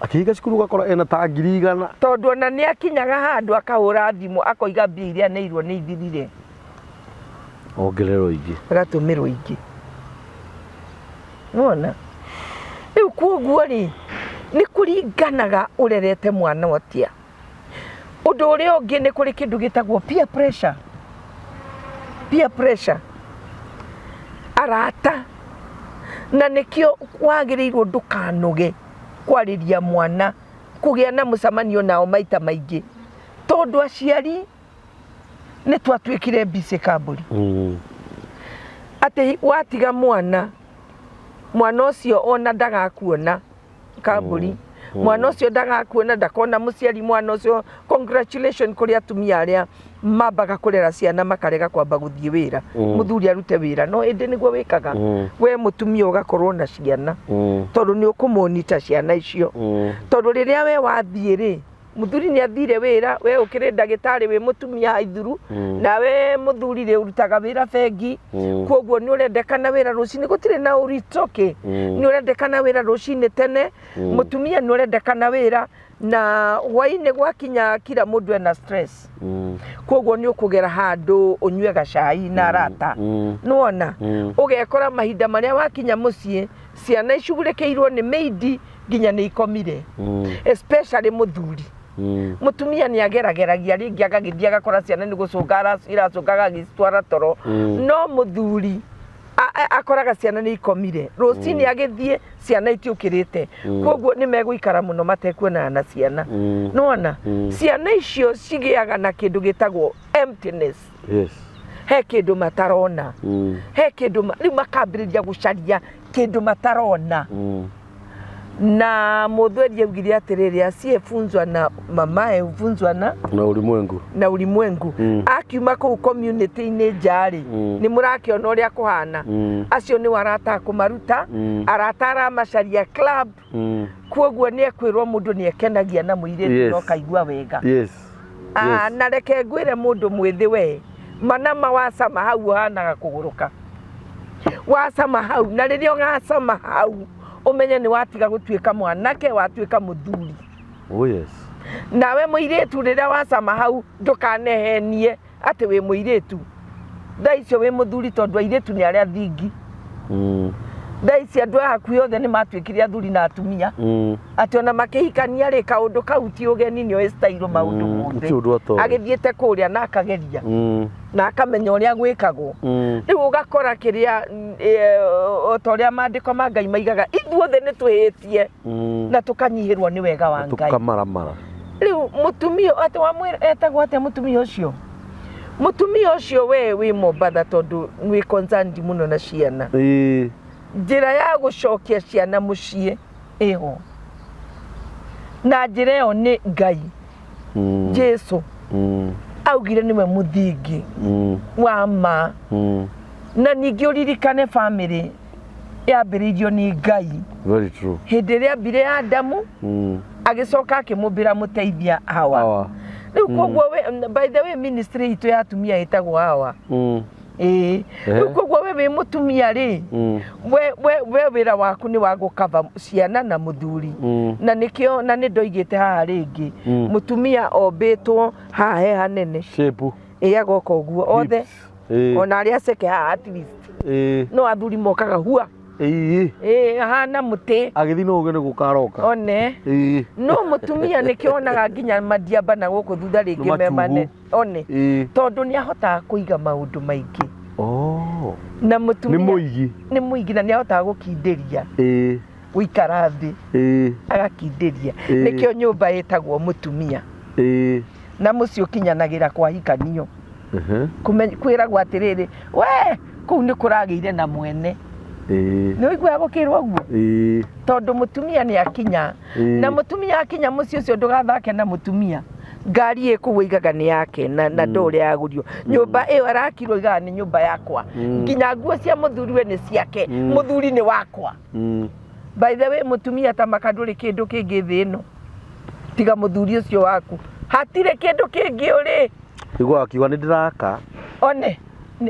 akĩhinga cukuru gakora ena ta 100,000 tondå ona nä akinyaga handå akahå ra thimå akoiga mbia iria neirwo nä ithirire ongererwo ingĩ agatå mä rwo ingĩ wona rä u kuoguo rä nä kå ringanaga å rerete mwana åtia å ndå å rä a å ngä nä kå rä kä ndå gä tagwo peer pressure arata na nä kä o wagä rä irwo ndå kanoge kwarä ria mwana kå gä a na må camanio nao maita maingä tondå aciari nä twatuä kire mbicä kambå ri atä watiga mwana å cio ona ndagakuona kamburi mwana å cio ndagakuona ndakona må ciari mwana å cio congratulation kå rä atumia arä a mambaga kå rera ciana makarega kwamba gå thiä wä ra må thuri arute wä ra no ä ndä nä guo wä kaga we må tumia å gakorwo na ciana tondå nä å kå monita ciana icio tondå rä rä a we wathiä rä må thuri nä athire wä ra we å kä rä ndagä tarä wä må tumia haithuru nawe må thuri rä å rutaga wä ra bengi koguo nä å rendekana wä ra rå cinä gå tirä na å ritokä nä å rendekana wä ra rå cinä tene må tumia nä å rendekana wä ra na hwainä gwakinya kira må ndå ena stress koguo nä å kå gera handå å nyue gacai na arata nä wona å gekora mahinda marä a wakinya må ciä ciana icugurä kä irwo nä maidi nginya nä ikomire especially må thuri må tumia nä agerageragia rä ngä agagä thiä agakora ciana nä gå cånga iracångaga agä citwara toro no må thuri akoraga ciana nä ikomire rå cinä agä thiä ciana itiå kä rä te koguo nä megå ikara må no matekuonana na ciana nä wona ciana icio cigä aga na kä ndå gä tagwo emptiness he kä ndå matarona he kä ndå rä u makambä rä ria gå caria kä ndå matarona na mudhweri augire atiriri asiyefunzwa na mamae hufunzwa na ulimwengu akiuma ku community ine jari ni murakiona uria kuhana acio ni warata kumaruta aratara macaria club kuoguo ni ekwirwo mundu ni ekenagia na muiritu no kaigua wega na reke ngwire mundu mwithi we manama wasama hau hanaga kuguruka wasama hau na ririo ngacama hau umenye ni watiga gutuika mwanake watuika muthuri nawe muiritu rira wasama hau ndukanehenie ati we muiritu thaicio we muthuri tondu airitu ni aria thingi thaici andu haku yothe ni matuikire athuri na atumia ati ona makihikania ri kaundu kau ti ugeni ni oestairo maundu mothe agithiete kuria na akageria na akamenya uria gwikagwo riu ugakora kiria otoria mandiko ma Ngai maigaga ithuothe ni tuhitie na tukanyihirwo ni wega wa Ngai tukamaramara riu mutumia ati wamwira etagwo ati mutumia ucio we wi Mombatha tondu ni concerned muno na ciana njira ya gucokia ciana mucii iho na njira yo ni Ngai Jesu augire niwe muthingi wa ma na ningi uririkane family yambiririo ni Ngai very true hindi ria mbire Adamu agicoka akimumbira muteithia Hawa riu koguo by the way ministry itu ya atumia itagwo Hawa koguo we mutumia ri we wira waku ni wa gukava ciana na muthuri na nikio na ni ndoigite haha ringi mutumia ombitwo haha he hanene shape agoka uguo othe ona aria ceke haha at least no athuri mokaga hua hana muti agithi no uge ni gukaroka one no mutumia nikionaga nginya madiamba na guku thutha ringi memane one tondu ni ahotaga kuiga maundu maingi na mutumia ni muigi na ni ahotaga gukinderia guikara thi agakinderia nikio nyumba itagwo mutumia na mucio kinyanagira kwa hikanio kwiragwo atiriri we kuu ni kurageire na mwene ni wigua gukirwo guo tondu mutumia ni akinya na mutumia akinya mucio ucio ndugathake na mutumia ngari ikuwe igaga ni yake na ndore yagurio nyumba iyo arakirwo igaga ni nyumba yakwa nginya nguo cia muthuri we ni ciake muthuri ni wakwa by the way mutumia ta makanduri kindu kingi thi ino tiga muthuri ucio waku hatire kindu kingi uri igwa akiwa ni ndiraka one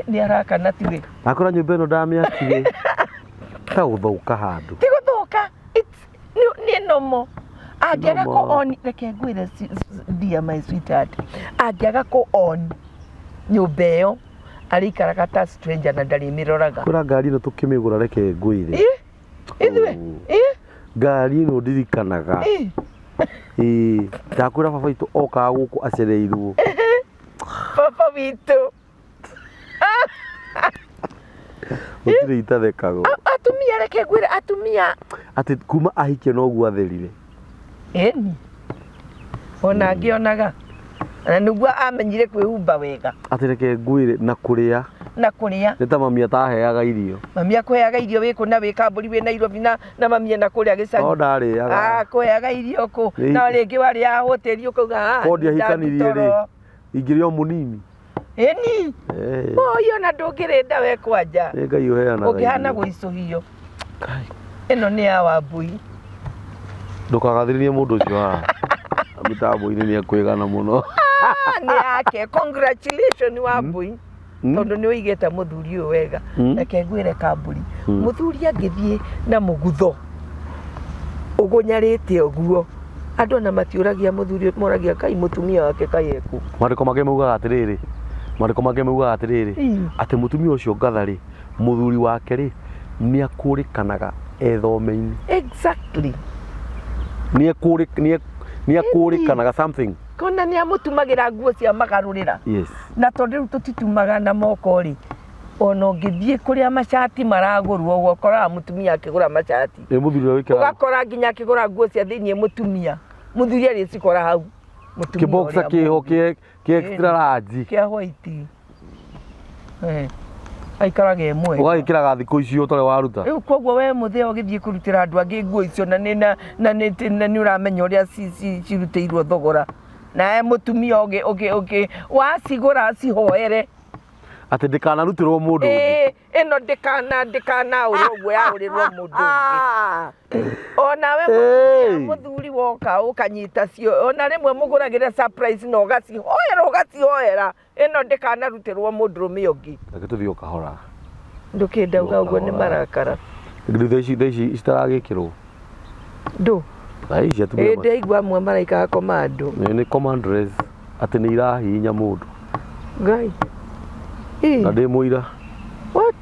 ni araka na tiwe akora nyumba ino ndamiakire ka guthuka handu ti guthuka ni nomo angiaga ko on reke ngwire dear my sweetheart angiaga ko on nyumba iyo arikaraga ta stranger na ndari miroraga kura ngari ino tukimigura reke ngwire ithwe ngari ino ndirikanaga ndakwira baba itu okaga guku acereirwo papa witu utire itathekago atumia reke ngwire atumia ati kuma ahikie no gwa therire eni ona ngionaga na niguo amenyire kwihumba wega ati reke ngwire na kuria nĩ ta mami ataheaga irio mami akũheaga irio wĩkũ na wĩ Kambũri wĩ Nairobi na mami na kũrĩa gĩcagi no ndarĩaga akũheaga irio kũ na rĩngĩ warĩa hoteli ũkauga kondi ahikanirie rĩ ingĩrĩ o mũnini ĩni moyo na ndũngĩrĩnda we kwanja Ngai ũheanaga ũngĩhana gũicũhio ĩno nĩ ya Wambui ndũkagathĩrĩrie mũndũ ũcio haha mitambo-inĩ nĩ ekwĩgana mũno nĩ yake congratulations Wambui tondu ni uigete muthuri uyu wega reke ngwire Kambũri muthuri angithie na mugutho ugunyarite uguo andu na matiuragia muthuri moragia kai mutumia wake kai eku mariko make maugaga atiriri ati mutumia ucio ngathari muthuri wake ri ni akurikanaga ethome-ini exactly ni akurikanaga something kona ni amutumagira nguo cia magarurira yes na tondu tutitumaga na moko ri ona ngithie kuria mashati maragurwo gukora mutumia akigura mashati muthuri wikira ugakora nginya akigura nguo cia thinie mutumia muthuri ari cikora hau mutumia kiboxa kiho ki extra large kia white aikaraga emwe ugagikiraga thikũ icio tore waruta riu koguo we muthia ugithie kurutira andu angi nguo icio na ni uramenya uria cirutĩirwo thogora na mutumia oge wacigura cihoere ati ndikanarutirwo mundu ino ndikana urogwo ya urirwo mundu ona we muthuri woka ukanyita cio ona rimwe muguragire surprise no gacihoera ino ndikanarutirwo mundu rumiongi agituthi ukahora ndukindauga uguo ni marakara nditheci citaragikirwo ndu aicia tu ndaigua amwe maraikaga komando ni commanders ati ni irahinya mundu ngai na ndi muira what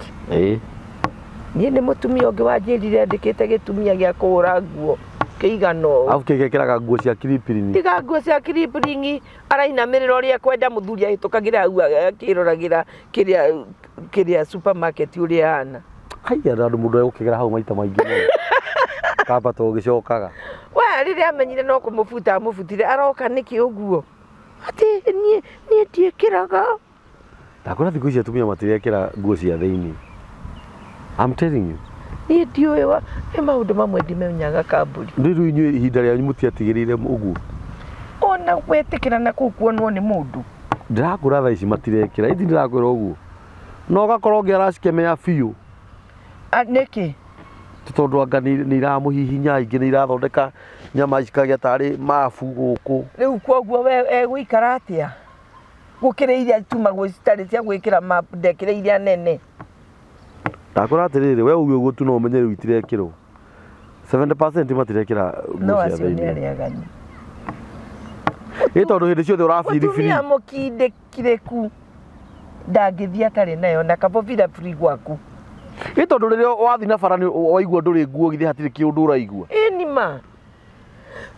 ni ni mutumia ungi wanjirire ndikite gitumia gia kuhura nguo kiigano afu kigekeraga nguo cia kiripirini tiga nguo cia kiripirini arainamirira uria kwenda muthuri ahitukagira au akiroragira kiria supermarket uria ana haiya andu mundu egukigera hau maita maingi kamba to gicokaga we riria amenyire no kumubuta amubutire aroka niki uguo ati ni ndiekiraga ndakora thikũ ici atumia matirekĩra nguo cia thĩinĩ I'm telling you ni ndiũĩ wa nĩ maũndũ mamwe ndimenyaga Kambũri rĩu inyuĩ ihinda rĩanyu mũtiatigĩrĩire ũguo ona gwĩtĩkĩra na kũu kuonwo nĩ mũndũ ndĩrakũra thaa ici matirekĩra ĩthi ndĩrakwĩra ũguo no ũgakorwo ũngĩaracikemea biũ nĩkĩ tondũ anga nĩ iramũhihinya ingĩ nĩ irathondeka nyama cikagĩa tarĩ mabu gũkũ rĩu koguo we egũikara atĩa gũkĩrĩ iria tumagwo citarĩ cia gwĩkĩra ndekĩrĩ iria nene ndakora atĩrĩrĩ we uge ũguo tu no ũmenye rĩu itirekĩrwo 70% matirekĩra nguo cia thĩinĩ tondũ hĩndĩ ciothe ũrabiribiri mũtumia mũkindĩkirĩku ndangĩthiĩ atarĩ nayo na kabobira free gwaku tondũ rĩrĩa wathiĩ na bara waigua ndũrĩ nguo githĩ hatirĩ kĩũndũ ũraigua ĩnima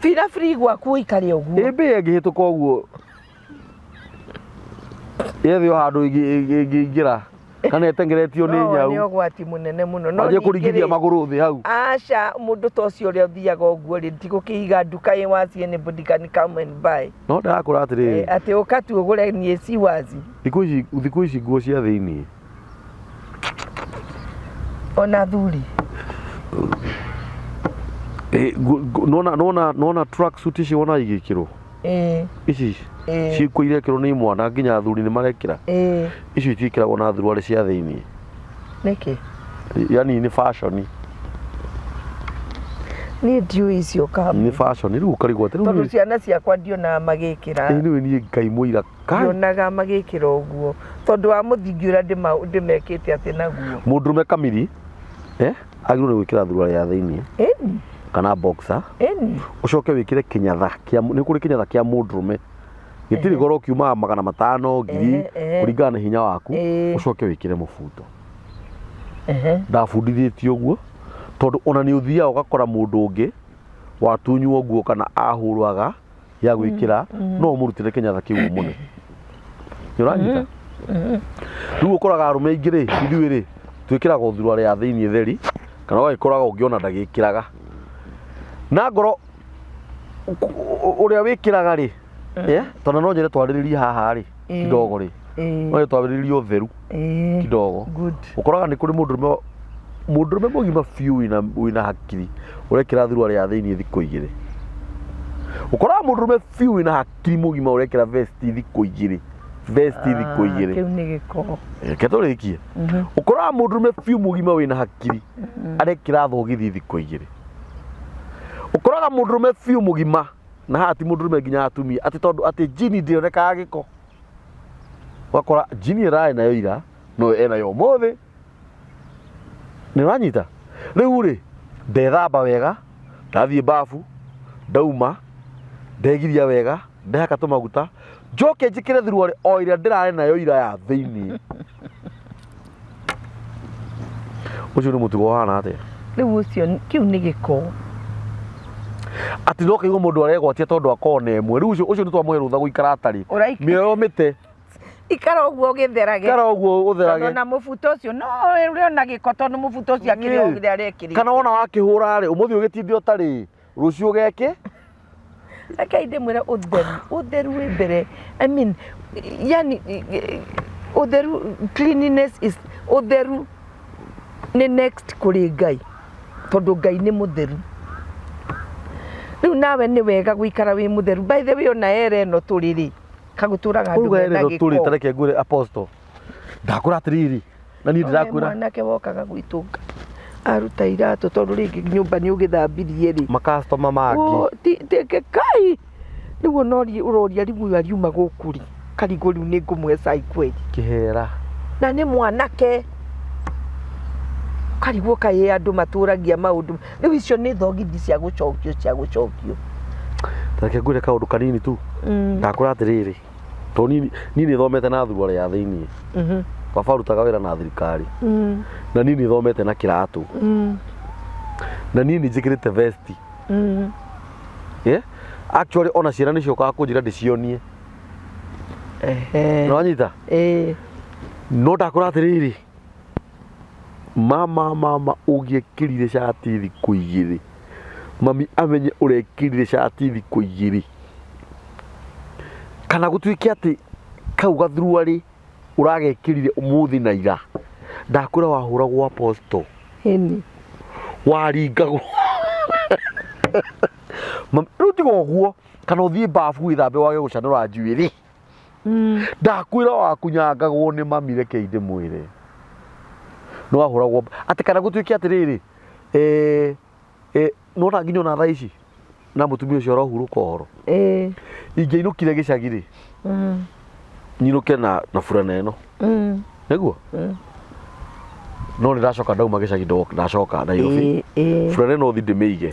bira free gwaku ũikare ũguo mbĩ ĩngĩhĩtũka ũguo yethio handũ ĩngĩingĩra kana ĩtengeretio nĩ nyau nĩ ũgwati mũnene mũno no ningĩ kũringithia magũrũ thĩ hau aca mũndũ ta ũcio ũrĩa ũthiaga ũguo rĩ tigũkĩiga nduka ĩ waci anybody can come and buy no ndakũra atĩrĩrĩ atĩ ũkatu ũgũre niĩ si wazi thikũ ici nguo cia thĩinĩ ona thuri nona track suit ici wona igĩkĩrwo ici ciĩkwo irekĩrwo nĩ mwana nginya athuri nĩ marekĩra icio itiĩkĩragwo na thuruarĩ cia thĩinĩ nĩkĩ yani nĩ fashion ni ndiũĩ icio kama ni fashion rĩu ũkarigwo atĩ tondũ ciana ciakwa ndionaga magĩkĩra nĩ niĩ Ngai mũira ndionaga magĩkĩra ũguo tondũ wa mũthingi ũrĩa ndĩmekĩte atĩ naguo mũndũrũme kamiri agĩrĩirwo nĩ gwĩkĩra thuruarĩ ya thĩinĩ kana boxer ũcoke wĩkĩre kĩnyatha nĩ kũrĩ kĩnyatha kĩa mũndũrũme gĩtirĩ goro kiumaga 500 ngiri kũringana na hinya waku ũcoke wĩkĩre mũbuto ndabundithĩtio ũguo tondũ ona nĩ ũthiaga ũgakora mũndũ ũngĩ watunywo nguo kana ahũrwaga ya gwĩkĩra no ũmũrutĩre kĩnyatha kĩu ũmũne nĩ ũranyita rĩu ũkoraga arũme aingĩ rĩ ithuĩ rĩ twĩkĩraga thuruarĩ ya thĩinĩ theri kana ũgagĩkoraga ũngĩona ndagĩkĩraga na ngoro ũrĩa wĩkĩraga rĩ tondũ no nyende twarĩrĩrie haha rĩ kidogo rĩ no twarĩrĩrie ũtheru kidogo ũkoraga nĩ kũrĩ mũndũrũme mũgima biũ wĩna hakiri ũrekĩra thuruarĩ ya thĩinĩ thikũ igĩrĩ ũkoraga mũndũrũme biũ wĩna hakiri mũgima ũrekĩra vesti thikũ igĩrĩ kĩu nĩ gĩko reke tũrĩkie ũkoraga mũndũrũme biũ mũgima wĩna hakiri arekĩra thogithi thikũ igĩrĩ ũkoraga mũndũrũme biũ mũgima na haha ti mũndũrũme nginya atumia atĩ tondũ atĩ jini ndĩonekaga gĩko ũgakora jini ĩrarĩ nayo ira no enayo ũmũthĩ nĩ ũranyita rĩu rĩ ndethamba wega ndathiĩ bafu ndauma ndegiria wega ndehaka tũmaguta njoke njĩkĩre thuruarĩ o ĩrĩa ndĩrarĩ nayo ira ya thĩinĩ ũcio nĩ mũtugo ũhana atĩa rĩu ũcio kĩu nĩ gĩko atĩ no kaigua mũndũ aregwatia tondũ akona ĩmwe rĩu ũcio nĩ twamũhe rũtha gũikara atarĩ mĩoyo mĩte ikara ũguo ũgĩtherage ikara ũguo ũtherage na mũbuto ũcio no ũrĩa na gĩko tondũ mũbuto ũcio akĩrĩ o gĩthe arekĩrĩ kana wona wakĩhũra rĩ ũmũthĩ ũgĩtinde ũtarĩ rũciũ ũgeke reke ndĩmwĩre ũtheru wĩ mbere I mean yani ũtheru cleanliness is ũtheru nĩ next kũrĩ Ngai tondũ Ngai nĩ mũtheru rĩu nawe nĩ wega gũikara wĩ mũtheru by the way ona ere no tũrĩ rĩ kagũtũraga andũ mena gĩko tũrĩ tareke ngwĩre apostle ndakwĩra atĩrĩrĩ na niĩ ndĩrakwĩra mwanake wokaga gwitũ aruta iratũ tondũ rĩngĩ nyũmba nĩ ũgĩthambirie rĩ makastoma mangĩ kai rĩu ũroria rĩu ariuma gũkũ rĩ karigũ rĩu nĩ ngũmweca ikweli kĩhera na nĩ mwanake karigũ kaĩ andũ matũragia maũndũ rĩu icio nĩ thogithi cia gũcokio tareke ngwĩre kaũndũ kanini tu ndakwĩra atĩrĩrĩ tondũ niĩ nĩ thomete na thuruarĩ ya thĩinĩ baba arutaga wĩra na thirikari na niĩ nĩ thomete na kĩratũ na niĩ nĩ njĩkĩrĩte vesti actually ona ciana nĩ ciokaga kũnjĩra ndĩcionie nĩwanyita no ndakwĩra atĩrĩrĩ mama ũngĩekĩrire cati thikũ igĩrĩ mami amenye ũrekĩrire cati thikũ igĩrĩ kana gũtuĩke atĩ kau gathuruarĩ ũragekĩrire ũmũthĩ na ira ndakwĩra wahũragwo apostle waringagwo rĩu tiga ũguo kana ũthiĩ bafu wĩthambe wage gũcanũra njuĩrĩ ndakwĩra wakunyangagwo nĩ mami reke ndĩmwĩre nĩ wahũragwo atĩ kana gũtuĩke atĩrĩrĩ nona nginya ona thaa ici na mũtumia ũcio arohurũka ũhoro ingĩinũkire gĩcagi rĩ nyinũke na burana ĩno nĩguo no nĩ ndacoka ndauma gĩcagi ndacoka Nairobi burana ĩno thi ndĩmĩige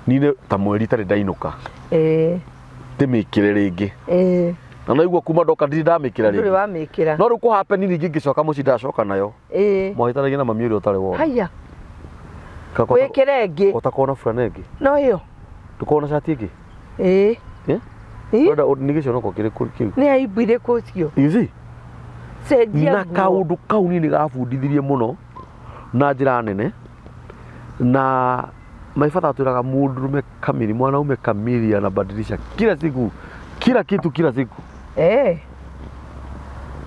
niĩ ta mweri itarĩ ndainũka ndĩmĩkĩre rĩngĩ na naigua kuma ndoka ndirĩ ndamĩkĩra rĩngĩ no rĩu kũhapeni ningĩ ngĩcoka mũciĩ ndacoka nayo mwahĩtanagia na mami ũrĩa ũtarĩ wona haya wĩkĩre ĩngĩ ũtakona burana ĩngĩ no ĩyo ndũkona cati ĩngĩ nĩ gĩconoko kĩrĩkũ kĩu nĩ aibu irĩkũ cio na kaũndũ kau niĩ nĩ gabundithirie mũno na njĩra nene na maibata atwĩraga mũndũrũme kamili mwanaume kamili anabadilisha kila siku kila kitu kila siku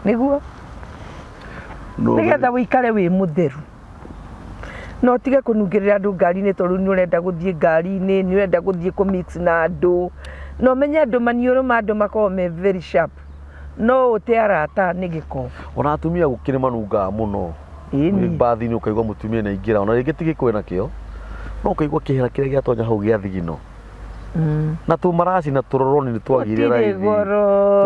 nĩguo nĩgetha wĩikare wĩ mũtheru no tige kũnungĩrĩra andũ ngari-inĩ tondũ nĩ ũrenda gũthiĩ ngari-inĩ nĩ ũrenda gũthiĩ kũ-mix na andũ no menye andũ maniũrũ ma andũ makoragwo me very sharp no ũte arata nĩ gĩko ona atumia gũkĩrĩ manungaga mũno bathi-inĩ ũkaigua mũtumia naingĩra ona rĩngĩ ti gĩko ena kĩo no kaigua kihera kiria giatonya hau gia thigino na tumaraci na turoroni ni twagire raithi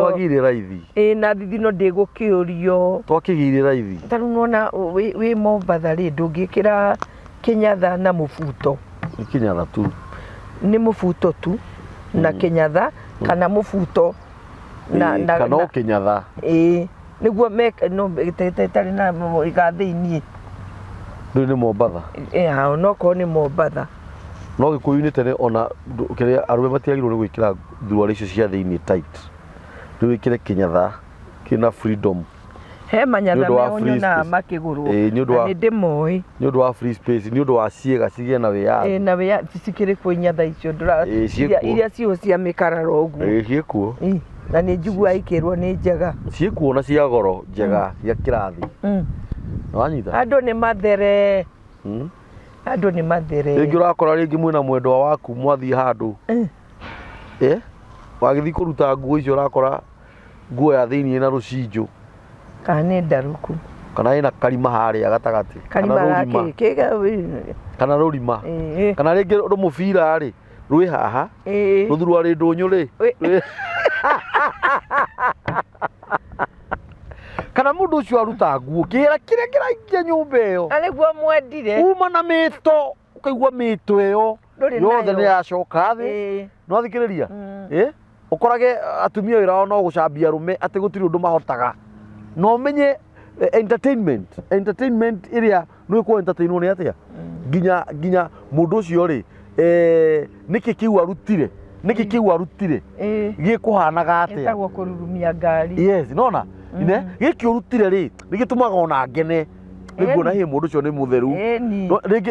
twagire raithi na thithino ndigukiurio twakigire raithi tanu nona wi Mombatha ri ndungikira kinyatha na mubuto kinyatha tu ni mubuto tu na kinyatha kana mubuto na kana kinyatha niguo no tari na igathini ni Mombatha no ko ni Mombatha no gikuyu-ini tene ona kiria arume matiagirwo ni gwikira thuruari icio cia thiini tight ni wikire kinyatha kina freedom he manyatha meonyona makigurwo ni ndimoi ni undu wa free space ni undu wa ciega cigie na wiyathi na wiyathi cikiri kwi nyatha icio ndura iria cio cia mikararo uguo ciekuo na ni njigua ikirwo ni njega ciekuo na cia goro njega ya kirathi wanyita andu ni mathere andu ni mathere ringi urakora ringi mwina mwendwa waku mwathii handu wagithi kuruta nguo icio urakora nguo ya thiini ina rucinjo kana ni ndaruku kana ina karima haria gatagati kana rurima kana ringi rumubira ri rwi haha ruthurwari ndunyu ri kana mundu ucio aruta nguo kihera kiria kiraingia nyumba iyo aniguo mwendire uma na mito ukaigua mito iyo yothe ni yacoka thi no thikiriria ukorage atumia wira wao no gucambia rume ati gutiri undu mahotaga no menye entertainment iria no ku entertainwo ni atia ginya mundu ucio ri niki kiu arutire gikuhanaga atia etagwo kururumia ngari yes nona ine giki urutire ri nigitumaga ona ngene niguona hi mundu ucio ni mutheru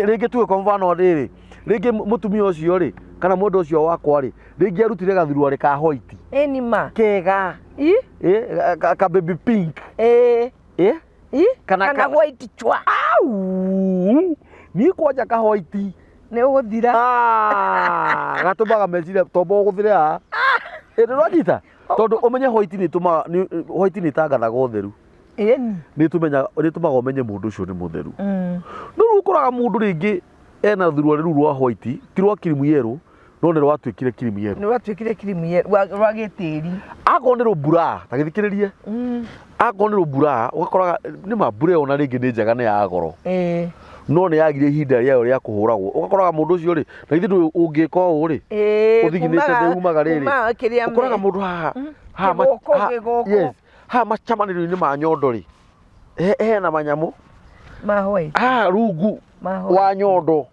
ringi tuwe kwa mfano riri ringi mutumia ucio ri kana mundu ucio wakwa ri ringi arutire gathuruari ka white ma kega ka baby pink kana white chwa ni kwanja ka white ni uguthira gatumaga meciria tombo uguthire ha nduranyita tondu umenye white ni tangathaga utheru ni tumaga umenye mundu ucio ni mutheru no riu ukoraga mundu ringi ena thuruari ru rwa white ti rwa kirimu yeru no ni rwatuikire kirimu yeru ni rwatuikire kirimu yeru rwa gitiri akonirwo mbura ta githikiririe akonirwo mbura ugakoraga ni mambura ona ringi ni njega ni ya goro no ni yagire ihinda rĩayo rĩa kuhuragwo ugakoraga mundu ucio ri na ithe ndu ungika uu ri uthiginite ndeumaga riri ukoraga mundu ha machamaniro-ini ma nyondo ri hena manyamu mahoi rungu wa nyondo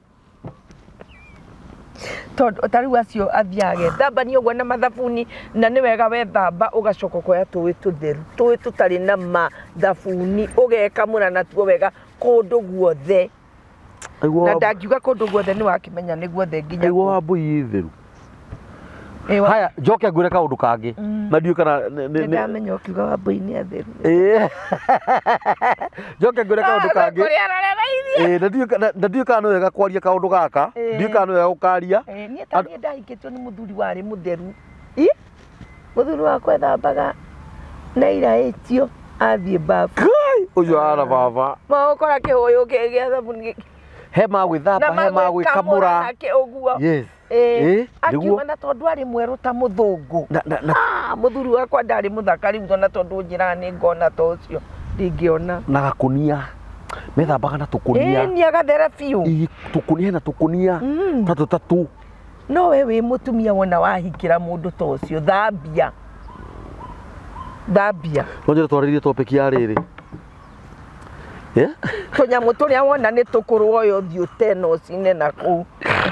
tondu tariu acio athiage thambani uguo na mathabuni na ni wega wethamba ugacoka kuoya tuwi tutheru tuwi tutari na mathabuni ugekamura natuo wega kundu guothe na ndangiuga kundu guothe ni wakimenya ni guothe nginya aigua wambui theru haya njoke ngwire kaundu kangi na ndiu kana ni ndamenya ukiuga wambui ni atheru njoke ngwire kaundu kangi na ndiu kana wega kwaria kaundu gaka ndiu kana wega gukaria ni tani ndahikitwo ni muthuri wari mutheru muthuri wakwa ethambaga na iraitio athie bafu ucio ara baba maukora kihuyu kigia thabuni he magwithamba he magwikamura yes akiuma na tondu ari mweru ta muthungu muthuri wakwa ndari muthaka riu na tondu njira ni ngona ta ucio ndingiona na gakunia methambaga na tukunia ni agathera biu tukunia na tukunia tatu no we wi mutumia wona wahikira mundu ta ucio thambia nonjere twaririe topic ya riri tunyamu turia wona ni tukurwo yo thiu teno cine na ku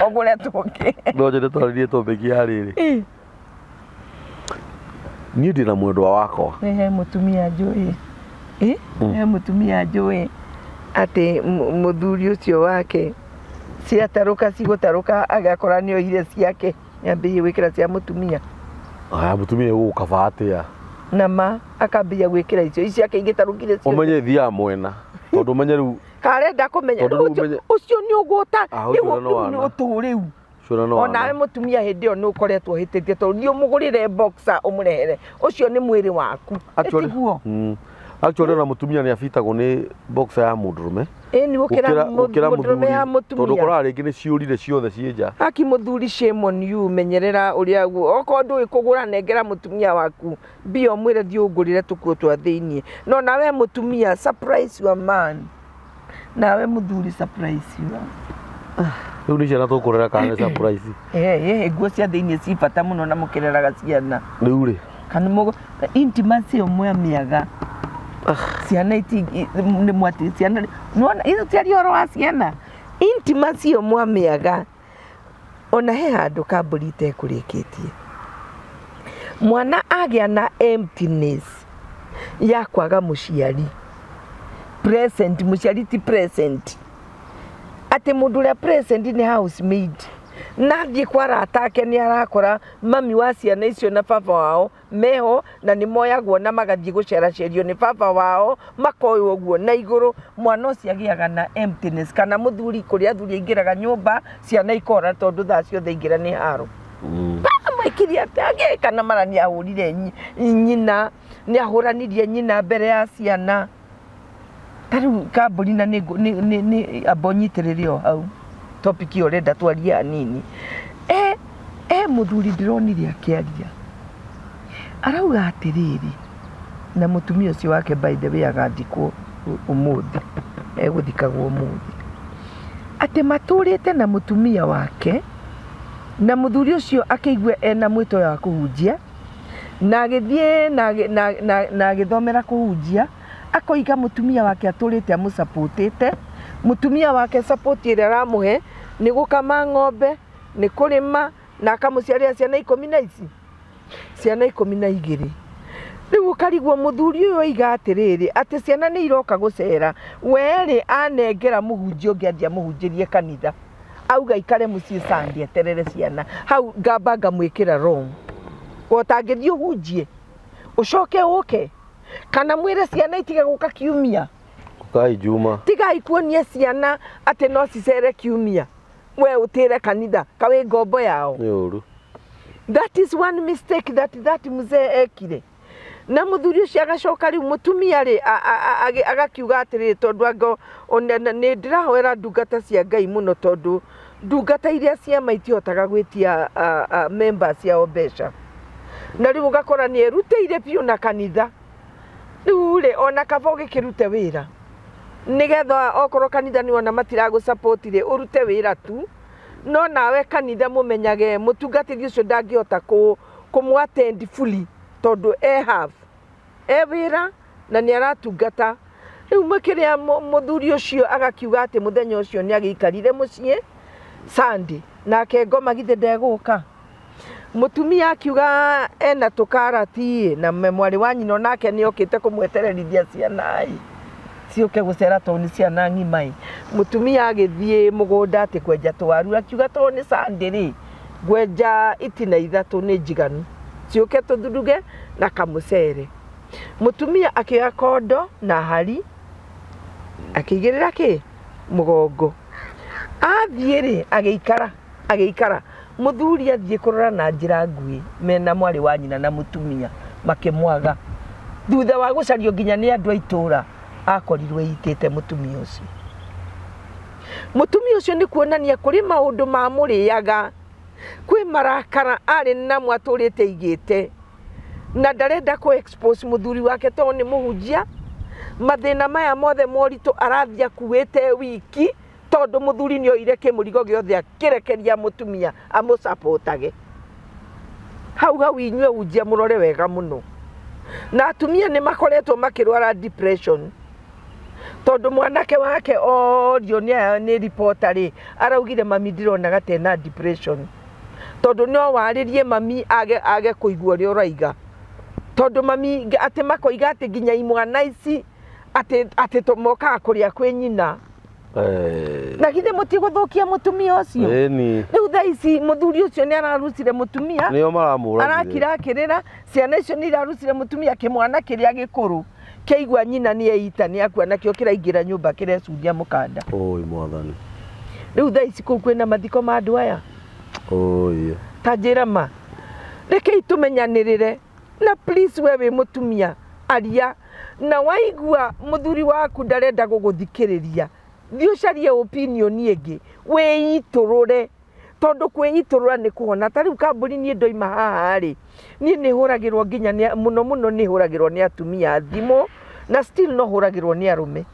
ogure tuki nonjere twaririe topic ya riri ni ndina mwendwa wakwa he mutumia njui he mutumia njui ati muthuri ucio wake ciataruka cigutaruka agakora ni oire ciake nyambirie gwikira cia mutumia mutumia ukaba atia nama akambia gwikira icio ciake ingitarukire cio umenye thia mwena tondu umenye riu karenda kumenya ucio ni uguta ni uturiu onawe mutumia hindi yo ni ukoretwo hititie tondu ni umugurire boxer umurehere ucio ni mwiri waku etiguo Actually na mutumia ni afitagwo ni boxer ya mundurume. Ni gukira mundurume ya mutumia. Tondu kora ringi ni ciurire ciothe cienja. Haki muthuri shame on you menyerera uria guo. Oko ndu ikugura nengera mutumia waku. Bio mwire thi ungurire tukuo twa thiini. No nawe mutumia surprise your man. Nawe muthuri surprise you. Riu ni ciana tukurera kana surprise. Nguo cia thiini ci bata muno na mukireraga ciana. Riu ri. Kana mugo intimacy omwe miaga. Ciana iti ni mwati ciana nona izo tiari oro wa ciana. Intimacy omwe miaga. Ona he handu kamburi tekurikitie. Mwana agia na emptiness ya kwaga muciari. Present muciari ti present. Ate mundu ria present ni housemaid. Nathie kwa ratake ni arakora mami wa ciana icio na baba wao meho na ni moyagwo na magathie gucera cerio ni baba wao makoywo guo na iguru mwana ucio agiaga na emptiness kana muthuri kuria athuri ingiraga nyumba ciana ikora tondu tha cio thaingira ni haro maikiria atage kana marani ahurire nyina ni ahuranirie nyina mbere ya ciana taru kamburi na ni abonyitiririo hau topic yo renda twaria nini muthuri ndironire akiaria arauga atiriri na mutumia ucio wake by the way agathikwo umuthi guthikagwo umuthi ate maturite na mutumia wake na muthuri ucio akigwe ena mwito wa kuhunjia na agithie na agithomera kuhunjia akoiga mutumia wake aturite amusupportite mutumia wake support ire ramuhe ni gukama ng'ombe ni kurima na akamuciaria ciana 10 ciana 12 riu karigwo muthuri uyu aiga atiriri ati ciana ni iroka gucera weri anengera muhunjia ungiandia muhunjirie kanitha auga ikare mucii Sunday eterere ciana hau ngamba ngamwikira wrong gotangithio hunjie ucoke uke kana mwire ciana itige guka kiumia Kai Juma. Tiga ikuonie ciana ati no cicere kiumia. We utire kanitha kawe ngombo yao. Yuru. That is one mistake that mzee ekire. Na muthuri ucio agacoka riu mutumia ri agakiuga atiri tondu ango ni ndirahoera ndungata cia Ngai muno tondu ndungata iria cia maitiotaga gwitia members ya obesha. Na riu gakora ni erutire piu na kanitha. Riu ri ona kavoge kirute wira. Nigetha okoro kanitha ni ona matirago support ire urute wira tu no nawe kanitha mumenyage mutungatiri ucio ndangihota kumu attend fully tondu have wira na ni aratungata riu mukiria muthuri ucio agakiuga ati muthenya ucio ni agiikarire mucii Sunday nake ngoma githe ndeguka mutumia akiuga ena tukarati na memwari wa nyino nake ni okite kumwetererithia ciana ciuke gucera toni ciana ng'imai mutumia agithie mugunda ati kwenja twaru akiuga to ni Sunday ri gwenja itina ithatu ni njiganu ciuke tuthuruge na kamucere mutumia akioya kondo na hari akigirira ki mugongo athie ri ageikara muthuri athie kurora na njira ngui mena mwari wa nyina na mutumia makimwaga thutha wa gucario nginya ni andu aitura akorirwe itete mutumia ucio ni kuonania kuri maundu ma muriaga kwi marakara ari na mwaturite igite na ndarenda ku expose muthuri wake to ni muhunjia mathina maya mothe morito arathia kuwete wiki tondu muthuri ni oire kimurigo giothe akirekeria mutumia amusupportage hau inywe hunjia murore wega muno na atumia ni makoretwo makirwara depression tondu mwanake wake orio ni reporter araugire mami ndirona gatena depression tondu no waririe mami age kuigua ri uraiga tondu mami ati makoiga ati ginya imwana ici ati tomoka kuria kwi nyina na githe muti guthukia mutumia ucio riu tha ici muthuri ucio ni ararucire mutumia nio maramura arakira akirira ciana icio ni irarucire mutumia kimwana kiria gikuru keigwa nyina ni eita ni akua nakio kiraingira nyumba kirecuria mukanda oi mwathani riu tha ici kwina mathiko ma andu aya oi tajira ma reke itumenyanirire na please wewe mutumia aria na waigua muthuri waku ndarenda guguthikiriria thi ucarie opinion ingi wiiturure tondu kwiiturura ni kuhona ta riu kambuni ni ndoima haha ri ni ni huragirwo nginya muno ni huragirwo ni atumia thimo na still no huragirwo ni arume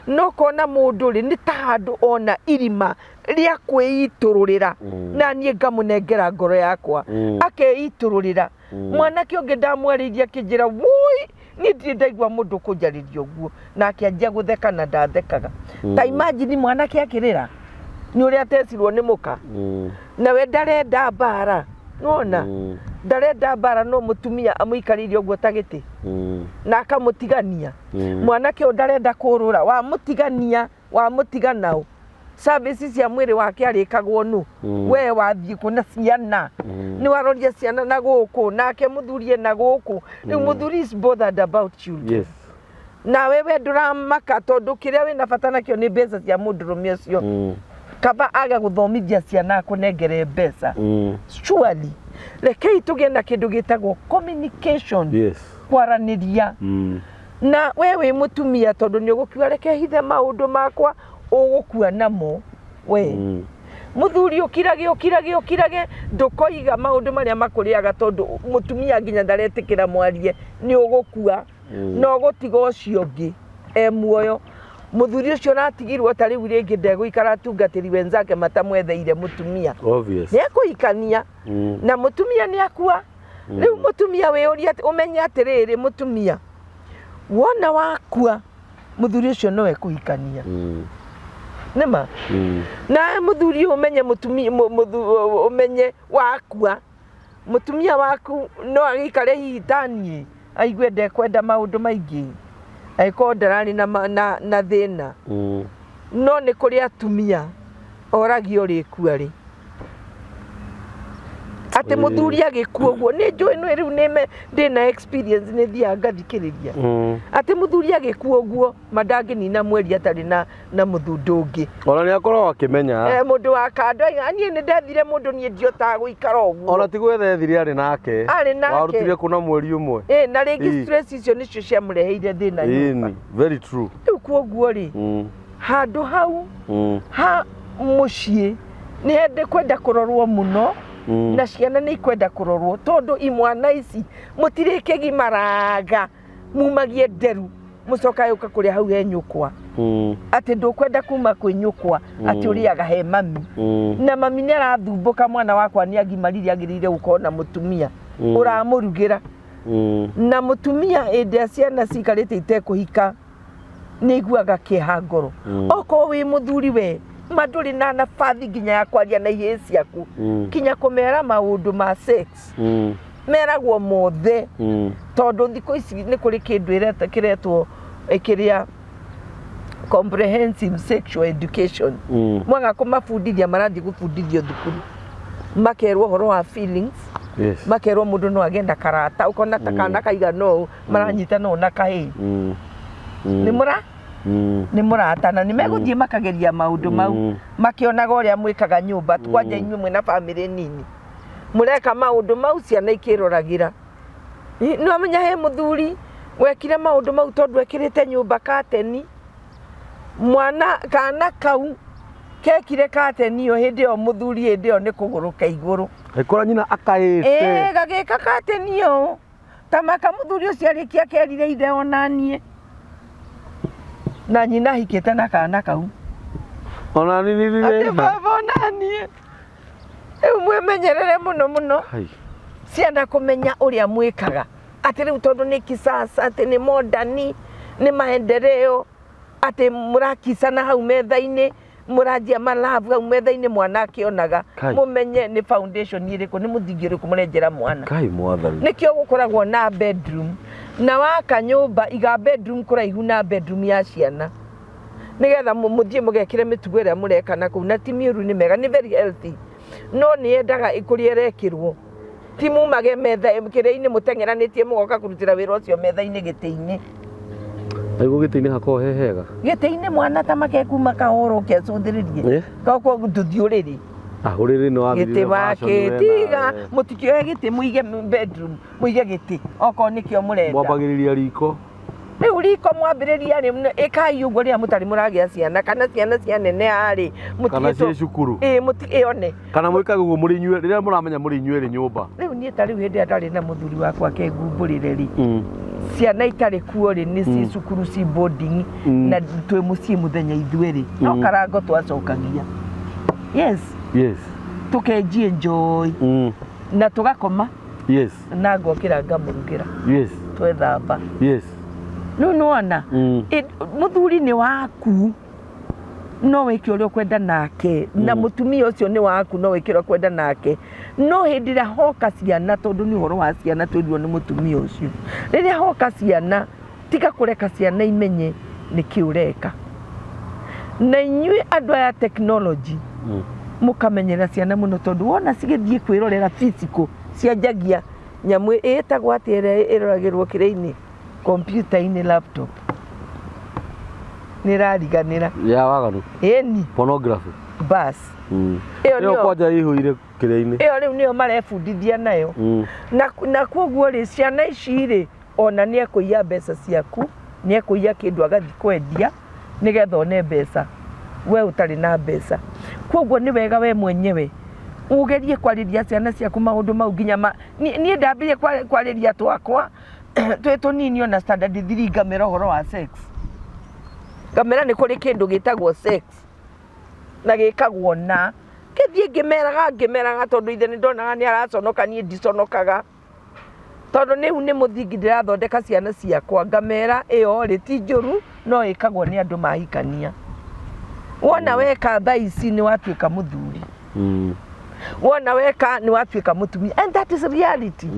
no kona mundu ri ni ta handu ona irima ria kwiitururira na nie ngamunengera ngoro yakwa akeitururira mwanake ungi ndamwariria kinjira wui ni ndi ndaigua mundu kunjariria uguo na akianjia gutheka na ndathekaga ta imagine mwanake akirira ni uria tesirwo ni muka na we ndarenda mbara nona ndarenda mbara no mutumia amuikaririe uguo ta giti na akamutigania mwanake ndarenda kurura wa mutiganao services ya mwiri wake arikagwo nu we wathie kuna ciana ni waroria ciana na guku nake muthurie na guku riu muthuri is bothered about children. Yes. Na wewe nduramaka tondu kiria wina bata nakio ni mbeca cia mundurume ucio kaba aga guthomithia ciana kunengere mbeca surely rekei tugie na kindu gitagwo communication. Yes. Kwaraniria na wewe mutumia tondu ni ugukua reke hithe maundu makwa ugukua namo we muthuri ukirage ndukoiga maundu maria makuriaga tondu mutumia nginya ndaretikira mwarie ni ugukua no gutiga ucio ngi muoyo muthuri ucio ratigirwo ta riu ringi ndegũikara tungatiri wenzake matamwetheire mutumia obvious ni akuikania na mutumia ni akua riu mutumia wiuria umenye atiriri mutumia wona wakua muthuri ucio no ekuikania nema na muthuri umenye mutumia umenye wakua mutumia waku no agikare hitani aigue ndekwenda maundu maingi aiko ndarani na thina no ni kuri atumia oragio rikua ri ate muthuri agikua guo ni njui no riu nime ndina experience ni thia ngathikiriria ate muthuri agikua guo madangi nina mweri atari na muthundungi ona ni akorwo akimenya mundu wa kando ani ni ndethire mundu ni ndiota guikara uguo ona tigwe thethire ari nake warutire kuna mweri umwe na ringi stress icio nicio cia mureheire thina nyumba very true riu kuoguo ri handu hau ha mucii ni hende kwenda kurorwo muno na ciana ni ikwenda kurorwo tondu imwana ici mutirikegi maraga mumagie nderu mucoka yuka kuria hau he nyukwa ati ndukwenda kuma kwi nyukwa ati uriaga he mami na mami ni arathumbuka mwana wakwa ni agimarire agirire ukona mutumia uramurugira na mutumia ende ciana cikarite itekuhika ni iguaga kieha ngoro oko wi muthuri we maduri na nafathi nginya ya kwaria na ihe ciaku kinya kumera maundu ma sex meragwo mothe tondu thiko ici ni kuri kindu ireta kiretwo ikiria comprehensive sexual education mwanga kumafundithia marathi gufundithio thukuru makerwo horo wa feelings makerwo mundu no agenda karata ukona takana kaiga no maranyita no na kai ni murata na ni meguthie makageria maundu mau makionaga uria mwikaga nyumba twanja inywe mwe na family nini mureka maundu mau ciana ikiroragira no amenya he muthuri wekire maundu mau tondu ekirite nyumba kateni mwana kana kau kekire kateni yo hindi yo muthuri hindi yo ni kuguruka iguru ikora nyina akaite gagika kateni yo tamaka muthuri ucio arikia kerire ithe onanie na nyina hikete na kana kau ona nini ati baba onanie mwemenyerere muno cienda kumenya uria mwikaga ati riu tondu ni kisasa ati ni modern ni maendeleo ati murakisana hau methaini murajia malavu hau methaini mwana akionaga mumenye ni foundation iriku ni muthingi uriku murenjera mwana kai mwathani nikio gukoragwo na bedroom na waka nyumba iga bedroom kuraihu na bedroom ya ciana nigetha muthie mugekire mitugo ria mureka na kuu na timiuru ni mega ni very healthy no ni endaga ikurie rekirwo timu mage metha kire-ini mutengeranitie mugoka kurutira wira ucio metha-ini giti-ini aigo giti-ini hako hehega giti-ini mwana tamake kuma kahoro ke cuthiririe kako tuthiuriri Uriri no giti wakitiga mutikioe giti muige bedroom muige giti oko nikio murenda mwambagiriria riko riu riko mwambiriria ri ikai uguo ria mutari muragia ciana kana ciana cia nene ari kana cia cukuru mutikione kana mwikaga uguo muri inyue riria muramenya muri inyue ri nyumba riu nie tari hindi atari na muthuri wakwa ke ngumburire ri ciana itari kuo ri ni ci cukuru ci boarding na twi mucii muthenya ithueri no karango twacokagia yes tukenji enjoy na tugakoma na ngokira ngamurugira twethamba no nona muthuri ni waku no wiki uri kwenda nake na mutumia ucio ni waku no wiki uri kwenda nake no hindira hoka ciana tondu ni horo wa ciana twirio ni mutumia ucio riria hoka ciana tiga kureka ciana imenye nikiureka na inyui andu ya technology mukamenyera ciana muno tondu wona cigithie kwirorera physical cianjagia nyamu etagwo atiere iroragirwo kire-ini computer-ini laptop nirariganira ya waganu eni pornography bas iyo kwaja ihuire kire-ini iyo riu niyo marebundithia nayo na koguo ri ciana ici ri ona nie kuiya mbeca ciaku nie kuiya kindu agathi kwendia nigetha one mbeca we utari na mbeca koguo ni wega we mwenyewe ugerie kwariria ciana ciaku maundu mau nginya nie ndambirie kwariria twakwa twe tunini ona standard 3 ngamera horo wa sex ngamera ni kuri kindu gitagwo sex na gikagwo na kithie ngimeraga tondu ithe ni ndonaga ni araconoka nie ndiconokaga tondu ni muthingi ndirathondeka ciana ciakwa ngamera iyo ri ti njuru no ikagwo ni andu mahikania wona weka thaici ni watuika muthuri wona weka ni watuika mutumia and that is reality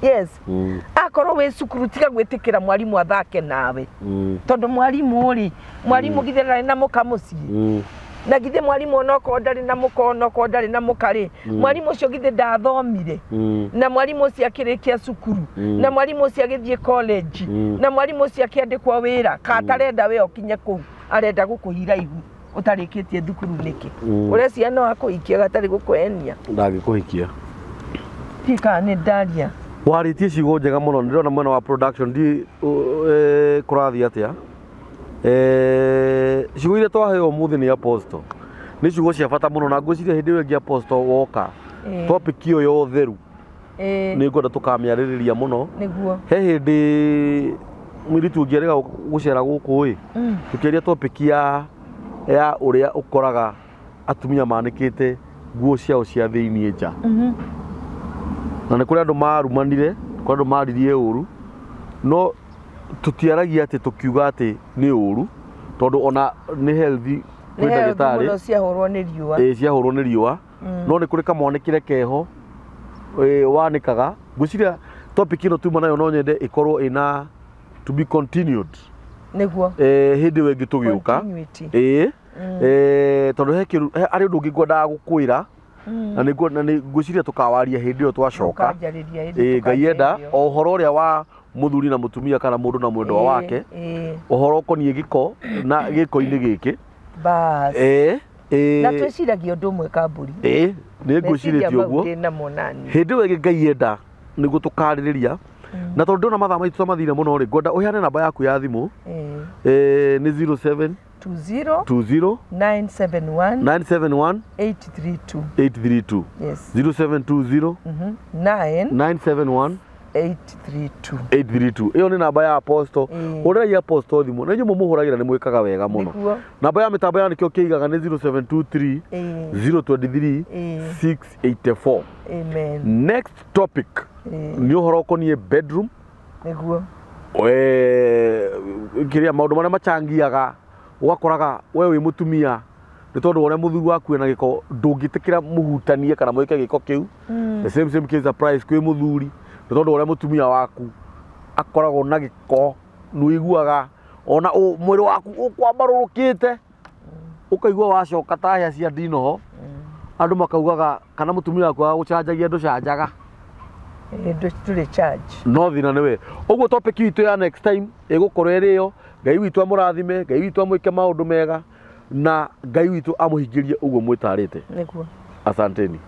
yes akoro we cukuru tiga gwitikira mwarimu athake nawe tondu mwarimu githera na mukamuci na githe mwarimu onoko ndari na mukono ko ndari na mukari mwarimu ucio githe ndathomire na mwarimu ucio akirikia cukuru na mwarimu ucio agithie college na mwarimu ucio akiandikwa wira katarenda we okinye ku arenda gukuhira igu utarikitie thukuru niki ure ciana wakuikia gatari gukwenia ndagikuhikia tika ni ndaria waritie cigo njega muno ndirona mwena wa production di kurathi atia cigo ile twaheo muthi ni apostle ni cigo cia bata muno na ngwiciria hindi wengi apostle woka topic iyo yo theru ni ngwenda tukamiaririria muno niguo he hindi mwiritu ngierega gucera guku wi tukiria topic ya uria ukoraga atumia manikite nguo ciao cia thiini nja na ni kuri andu marumanire kuri andu maririe uru no tutiaragia ati tukiuga ati ni uru tondu ona ni healthy kwi ndagitari no ciahurwo ni riua ciahurwo ni riua no ni kuri kamwanekire keho wanikaga nguciria topic ino tuma nayo no nyende ikorwo ina to be continued niguo hindi wengi tugiuka tondu ari undu ngikwendaga gukwira na ni nguciria tukawaria hindi iyo twacoka ngai enda ohoro uria wa muthuri na mutumia kana mundu na mwendwa wake ohoro konie giko na giko-ini giki bas na twiciragia undu umwe kamburi ni nguciritie uguo hindi wengi ngai enda niguo tukaririria na tondu ndona mathaa maitu tamathire muno ri ngwenda uheane namba yaku ya thimu ni 07 20 971 832 yes 0720 971 832 iyo ni namba ya apostle uria ya apostle thimu na nyu mumuhuragira ni mwikaga wega muno namba ya mitambo ya nikio kiigaga ni 0723 023 684 amen next topic ni uhoro konie bedroom niguo kiria maundu maria machangiaga ugakoraga we wi mutumia ni tondu uria muthuri waku ena giko ndungitikira muhutanie kana mwike giko kiu the same case applies kwi muthuri ni tondu uria mutumia waku akoragwo na giko nuiguaga ona mwiri waku ukwambarurukite ukaigua wacoka ta hia cia ndinoho andu makaugaga kana mutumia waku agucanjagia nducanjaga tuli charge no thina niwe uguo topic itu ya next time igukorwo iriyo ngai witu amurathime ngai witu amwike maundu mega na ngai witu amuhingirie uguo mwitarite niguo Asanteni.